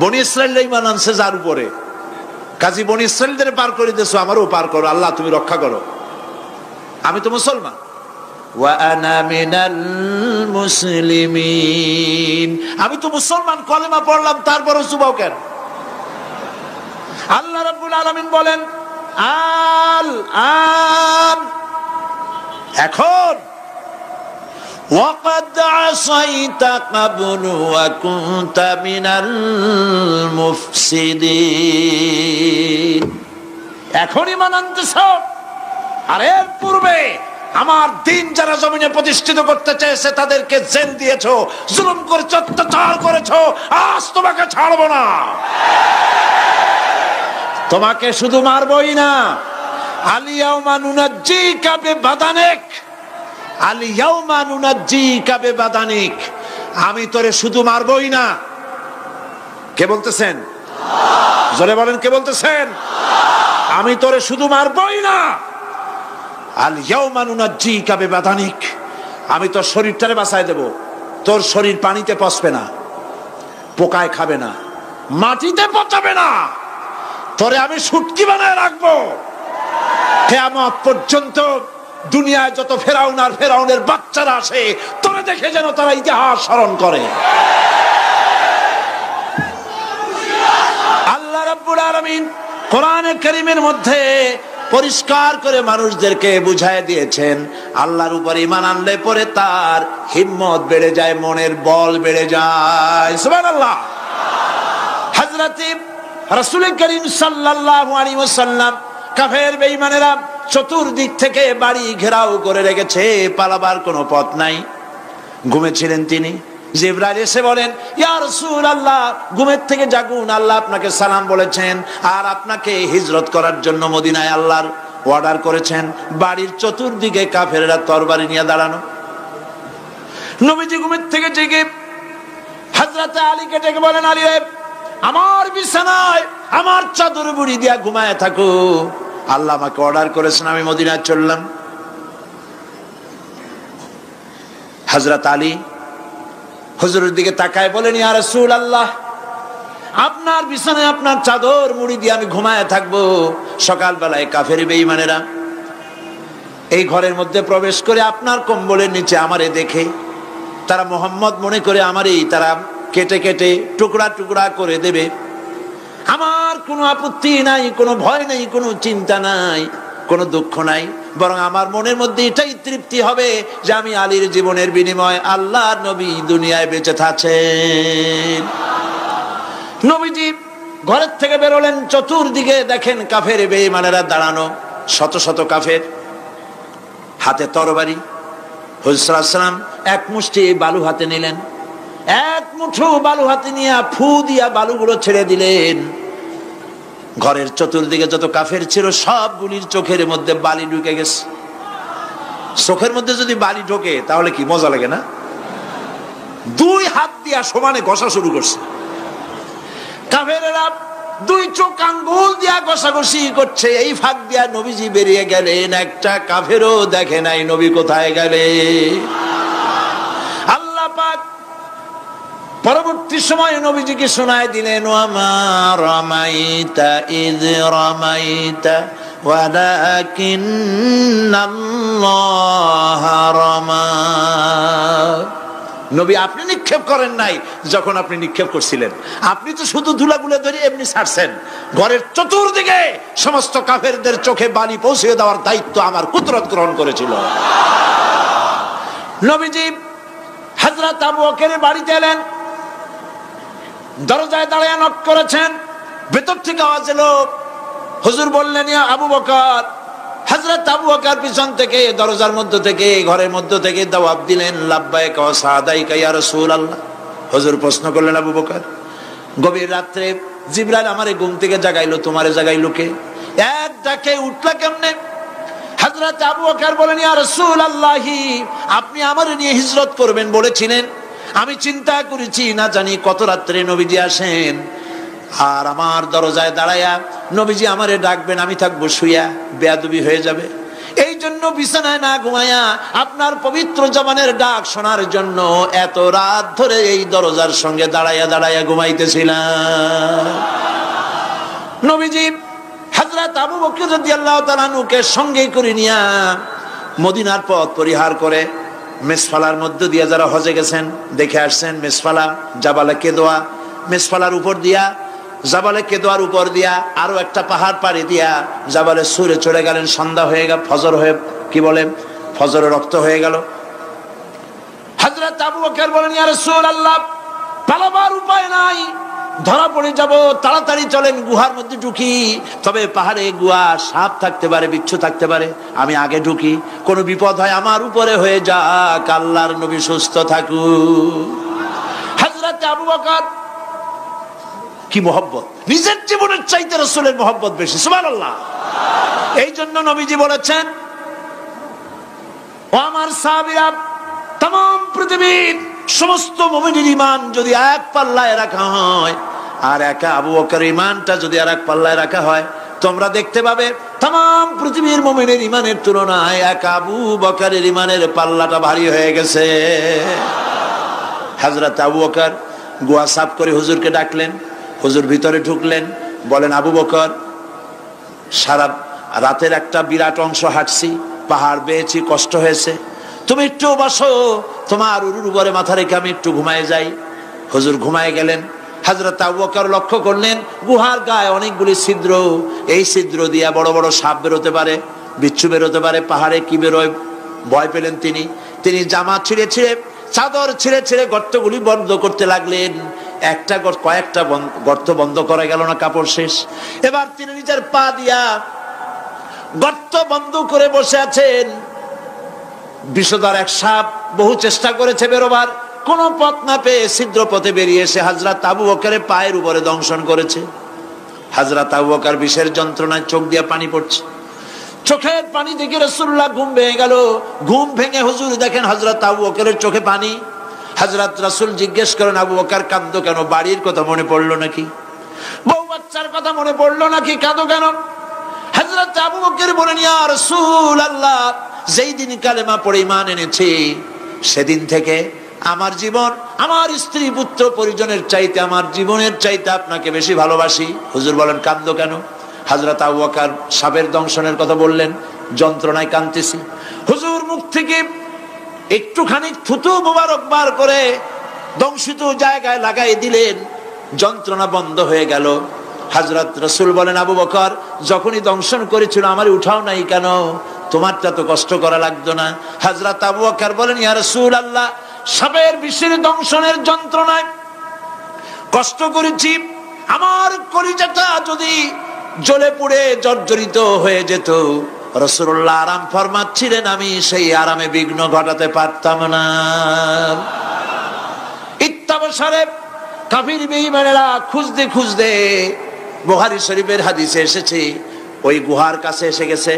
Speaker 1: বনি ইসরাঈলরা ঈমান আনছে যার উপরে। কাজী বনি ইসরাঈলদের পার করে দিয়েছো, আমারও পার করো। আল্লাহ তুমি রক্ষা করো, আমি তো মুসলমান। ওয়া আনা মিনাল মুসলিমিন, আমি তো মুসলমান, কলেমা পড়লাম, তারপরও চুবাও কেন? আল্লাহ রাব্বুল আলামিন বলেন, আল আন, এখন وَقَدْ عَصَيْتَ قَبْلُ وَكُنْتَ مِنَ الْمُفْسِدِينَ। এখন ঈমান আনতেছ, আর এর পূর্বে আমার দিন যারা জমিনে প্রতিষ্ঠিত করতে চেয়েছে তাদেরকে জেল দিয়েছো, জুলুম করেছো, অত্যাচার করেছো। আজ তোমাকে ছাড়বো না, তোমাকে শুধু মারবই না, আল-ইয়াওমা নুনাজ্জিকা বিবাদানিক, আল-ইয়াওমা নুনাজ্জিকা বিবাদানিক, আমি তোরে শুধু মারবই না, কে বলতেছেন? জোরে বলেন, কে বলতেছেন? আমি তোরে শুধু মারবই না, আল ইয়াউমা নুনাজ্জিকা বিবাদানিক, আমি তোর শরীরটারে বাঁচায় দেব। তোর শরীর পানিতে পচবে না, পোকায় খাবে না, মাটিতে পচাবে না, তোরে আমি শুটকি বানায় রাখবো। কিয়ামত পর্যন্ত দুনিয়ায় যত ফেরাউন আর ফেরাউনের বাচ্চারা আসে, তোরে দেখে যেন তারা ইতিহাস স্মরণ করে। আল্লাহ রাব্বুল আলামিন কোরআনে কারীমের মধ্যে পরিষ্কার করে মানুষদেরকে বুঝায় দিয়েছেন, আল্লাহর উপর ঈমান আনলে পরে তার হিম্মত বেড়ে যায়, মনের বল বেড়ে যায়। সুবহানাল্লাহ। হযরত রাসূল করিম সাল্লাল্লাহু আলাইহি ওয়াসাল্লাম কাফের বেঈমানেরা চতুর্দিক থেকে বাড়ি ঘেরাও করে রেখেছে, পালাবার কোনো পথ নাই। ঘুমেছিলেন তিনি, জিবরাইল এসে বলেন, ইয়া রাসূলুল্লাহ, ঘুমের থেকে জাগুন, আল্লাহ আপনাকে সালাম বলেছেন আর আপনাকে হিজরত করার জন্য মদিনায় আল্লাহর অর্ডার করেছেন। বাড়ির চতুর্দিকে কাফেররা তরবারি নিয়ে দাঁড়ানো। নবীজি ঘুমের থেকে জেগে হযরত আলীকে ডেকে বলেন, আলী রে, আমার বিছানায় আমার চাদর মুড়ি দিয়া ঘুমায় থাকো, আল্লাহ আমাকে অর্ডার করেছেন, আমি মদিনায় চললাম। হযরত আলী হুজুরের দিকে তাকায় বলেন, ইয়া রাসূলুল্লাহ, আপনার বিছানায় আপনার চাদর মুড়ি দিয়ে আমি ঘুমায় থাকবো, সকালবেলায় কাফের বেঈমানেরা এই ঘরের মধ্যে প্রবেশ করে আপনার কম্বলের নিচে আমারে দেখে তারা মোহাম্মদ মনে করে আমারই তারা কেটে কেটে টুকরা টুকরা করে দেবে। আমার কোনো আপত্তি নাই, কোনো ভয় নাই, কোনো চিন্তা নাই, কোনো দুঃখ নাই, বরং আমার মনের মধ্যে এটাই তৃপ্তি হবে যে আমি আলীর জীবনের বিনিময়ে আল্লাহর নবী দুনিয়ায় বেঁচে থাকেন। নবীজি ঘরের থেকে বেরোলেন, চতুর্দিকে দেখেন কাফের বেঈমানেরা দাঁড়ানো, শত শত কাফের, হাতে তরবারি। হুজুর সাল্লাল্লাহু আলাইহি ওয়াসাল্লাম এক মুষ্টি বালু হাতে নিলেন, এক মুঠো বালু হাতে নিয়ে ফু দিয়া বালুগুলো ছেড়ে দিলেন। ঘরের চতুর্দিকে যত কাফের ছিল সবগুলির চোখের মধ্যে বালি ঢুকে গেছে। চোখের মধ্যে যদি বালি ঢোকে তাহলে কি মজা লাগে না? দুই হাত দিয়া সমানে ঘষা শুরু করছে কাফেরেরা, দুই চোখ আঙ্গুল দিয়া ঘষাঘষি করছে। এই ফাঁক দিয়া নবীজি বেরিয়ে গেলেন, একটা কাফেরও দেখে নাই নবী কোথায় গেলে। আল্লাহ পাক পরবর্তী সময়ে নবীজিকে শোনায় দিলেন, ওয়ামা রামাইতা ইয রামাইতা ওয়ালাকিন্নাল্লাহ রামা। নবী, আপনি নিক্ষেপ করেন নাই যখন আপনি নিক্ষেপ করছিলেন, আপনি তো শুধু ধুলাগুলো ধরে এমনি ছাড়ছেন। ঘরের চতুর্দিকে সমস্ত কাফেরদের চোখে বালি পৌঁছে দেওয়ার দায়িত্ব আমার কুদরত গ্রহণ করেছিল। নবীজি হযরত আবু বকরের বাড়িতে এলেন, দরজায় দাঁড়িয়ে নক করেছেন, ভেতর থেকে আওয়াজ এলো। হুজুর বললেন, ইয়া আবু বকর। হযরত আবু বকর পিছন থেকে দরজার মধ্য থেকে ঘরের মধ্য থেকে জবাব দিলেন, লাব্বাইকা ওয়া সাদাইকা ইয়া রাসূলুল্লাহ। হুজুর প্রশ্ন করলেন, আবু বকর, গভীর রাত্রে জিবরাইল আমারে ঘুম থেকে জাগাইলো, তোমারে জাগাইলো কে? এক ডাকে উঠলা কেমনে? হযরত আবু বকর বলেন, ইয়া রাসূলুল্লাহ, আপনি আমারে নিয়ে হিজরত করবেন বলেছিলেন, আমি চিন্তা করেছি না জানি কত রাত্রে নবীজি আসেন, আর আমার দরজায় দাঁড়ায়া নবীজি আমারে ডাকবেন, আমি থাকবো শুইয়া, বেয়াদবি হয়ে যাবে। এই জন্য বিছানায় না ঘুমায়া আপনার পবিত্র জবানের ডাক শোনার জন্য এত রাত ধরে এই দরজার সঙ্গে দাঁড়ায়া দাঁড়ায়া ঘুমাইতেছিলাম। নবীজি হযরত আবু বকর রাদিয়াল্লাহু তাআলা আনহুকে সঙ্গে করে নিয়া মদিনার পথ পরিহার করে মেসফালার মধ্য দিয়ে যারা হজে গেছেন দেখে আসছেন, মেসফালা জাবালে কেদোয়া, মেসফালার উপর দিয়া জাবালে কেদোয়ার উপর দিয়া আরো একটা পাহাড় পাড়ি দিয়া জাবালে সুরে চড়ে গেলেন। সন্ধ্যা হয়ে গেল, ফজর হয়ে কি বলে ফজরে রক্ত হয়ে গেল। হযরত আবু বকর বলেন, ইয়া রাসূলুল্লাহ, পালাবার উপায় নাই, ধরা পড়ে যাব, তাড়াতাড়ি চলেন গুহার মধ্যে ঢুকি। তবে পাহাড়ে গুহা, সাপ থাকতে পারে, বিচ্ছু থাকতে পারে, আমি আগে ঢুকি, কোনো বিপদ হয় আমার উপরে হয়ে যাক, আল্লাহর নবী সুস্থ থাকুক। হযরত আবু বকর কি মহব্বত, নিজের জীবনের চাইতে রাসূলের মহব্বত বেশি, সুবহানাল্লাহ। এই জন্য নবীজি বলেছেন, ও আমার সাহাবীরা, तमाम পৃথিবীর সমস্ত মুমিনের ঈমান যদি এক পাল্লায় রাখা হয়, আর একা আবু বকরের ঈমানটা যদি আরেক পাল্লায় রাখা হয়, তোমরা দেখতে পাবে तमाम পৃথিবীর মুমিনের ঈমানের তুলনায় একা আবু বকরের ঈমানের পাল্লাটা ভারী হয়ে গেছে। হযরত আবু বকর গোয়া সাফ করে হুজুরকে ডাকলেন। হুজুর ভিতরে ঢুকলেন, বলেন আবু বকর, সারা রাতের একটা বিরাট অংশ হাঁটছি, পাহাড় বেয়েছি, কষ্ট হয়েছে, তুমি একটু বসো, তোমার উরুর উপরে মাথা রেখে আমি একটু ঘুমায় যাই। হুজুর ঘুমায় গেলেন। হযরত আবু বকর লক্ষ্য করলেন গুহার গায়ে অনেকগুলি ছিদ্র, এই ছিদ্র দিয়ে বড় বড় সাপ বেরোতে পারে, বিচ্ছু বেরোতে পারে, পাহাড়ে কি বেরোয় ভয় পেলেন তিনি জামা ছিঁড়ে ছিঁড়ে, চাদর ছিঁড়ে ছিঁড়ে গর্তগুলি বন্ধ করতে লাগলেন। কয়েকটা গর্ত বন্ধ করা গেল না, কাপড় শেষ। এবার তিনি নিজের পা দিয়া গর্ত বন্ধ করে বসে আছেন। বিষধর এক সাপ বহু চেষ্টা করেছে বেরোবার, কোন পথ না পেয়ে ছিদ্র পথে বেরিয়ে এসে হযরত আবু বকরের পায়ের উপরে দংশন করেছে। হযরত আবু বকর বিষের যন্ত্রণায় চোখ দিয়ে পানি পড়ছে। চোখের পানি দেখে রাসূলুল্লাহ ঘুম ভেঙে গেল। ঘুম ভেঙে হুজুর দেখেন হযরত আবু বকরের চোখে পানি। হযরত রাসূল জিজ্ঞেস করেন, আবু বকর কাঁদো কেন? বাড়ির কথা মনে পড়লো নাকি? বউ বাচ্চার কথা মনে পড়লো নাকি? কাঁদো কেন? হযরত আবু বকর বলেন, ইয়া রাসূলুল্লাহ, যেই দিন কালেমা পড়ে ঈমান এনেছি, সেদিন থেকে আমার জীবন, আমার স্ত্রী পুত্র পরিজনের চাইতে, আমার জীবনের চাইতে আপনাকে বেশি ভালোবাসি। হুজুর বলেন, কাঁদো কেন? হযরত আবু বকর সাপের দংশনের কথা বললেন, যন্ত্রণায় কাঁদতেছি। হুজুর মুখ থেকে একটুখানি থুতু মোবারক বার করে দংশিত জায়গায় লাগাই দিলেন, যন্ত্রণা বন্ধ হয়ে গেল। হযরত রাসূল বলেন, আবু বকর, যখনই দংশন করেছিল আমারে উঠাও নাই কেন? তোমারটা তো কষ্ট করা লাগতো না। হযরত আবু বকর বলেন, ইয়া রাসূলুল্লাহ, সাপের বিষের দংশনের যন্ত্রণায় কষ্ট করেছি, আমার কলিজাটা যদি জ্বলে পুড়ে জর্জরিত হয়ে যেত, রাসূলুল্লাহ আরাম ফরমাচ্ছিলেন, আমি সেই আরামে বিঘ্ন ঘটাতে পারতাম না। ইত্তাবসারে কাফির বেঈমানেরা খুঁজতে খুঁজতে, বুখারী শরীফের হাদিসে এসেছে, ওই গুহার কাছে এসে গেছে।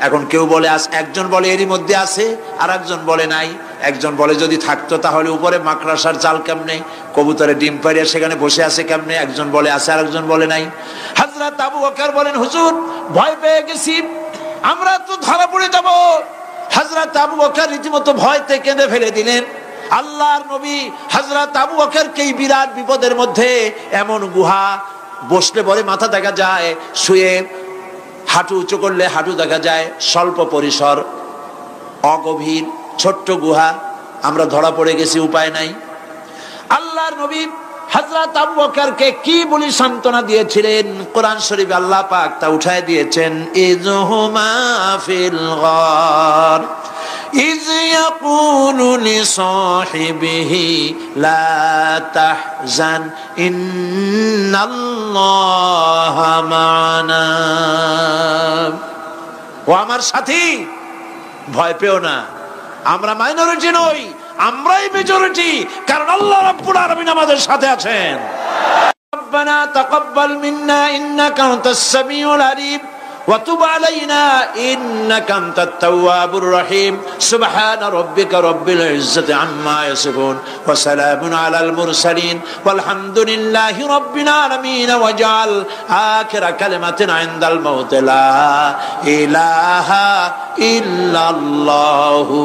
Speaker 1: এখন কেউ বলে একজন বলে এরই মধ্যে আছে, আর একজন বলে নাই। একজন বলে যদি থাকতো তাহলে উপরে মাকড়াসার চাল কেমনে, কবুতরে ডিম পাড়িয়ে সেখানে বসে আছে কেমনে? একজন বলে আছে, আর একজন বলে নাই। হযরত আবু বকর বলেন, হুজুর ভয় পেয়ে গেছি, আমরা তো ধরা পড়ে যাব। হযরত আবু বকর রীতিমতো ভয়তে কেঁদে ফেলে দিলেন। আল্লাহর নবী হযরত আবু বকরকে এই বিরাট বিপদের মধ্যে, এমন গুহা, বসলে পরে মাথা দেখা যায়, শুয়ে হাঁটু উঁচু করলে হাঁটু দেখা যায়, স্বল্প পরিসর, অগভীর ছোট্ট গুহা, আমরা ধরা পড়ে গেছি, উপায় নাই। আল্লাহর নবী হযরত আবু বকরকে কি বলি সান্ত্বনা দিয়েছিলেন, কোরআন শরীফে আল্লাহ পাক তা উঠায় দিয়েছেন। ইযহুমা ফিল গার ইয ইয়াকুলু লিসাহিবিহি লা তাহজান ইন্নাল্লাহা মা'ানা। ও আমার সাথী, ভয় পেও না, আমরা মাইনরিটি নই, আমরাই মেজরিটি, কারণ আল্লাহ রাব্বুল আলামিন আমাদের সাথে আছেন। রব্বানা তাকাব্বাল মিন্না ইন্নাকা আনতাস সামিউল আলিম ওয়া তুব আলাইনা ইন্নাকা আনতাত তাওয়াবুর রহিম। সুবহান রাব্বিকা রাব্বিল ইজ্জাতি আম্মা ইয়াসিফুন ওয়া সালামুন আলাল মুরসালিন ওয়ালহামদুলিল্লাহি রাব্বিল আলামিন। ওয়াজআল আখিরা কালিমাতিনা ইনদাল মাউত লা ইলাহা ইল্লাল্লাহু।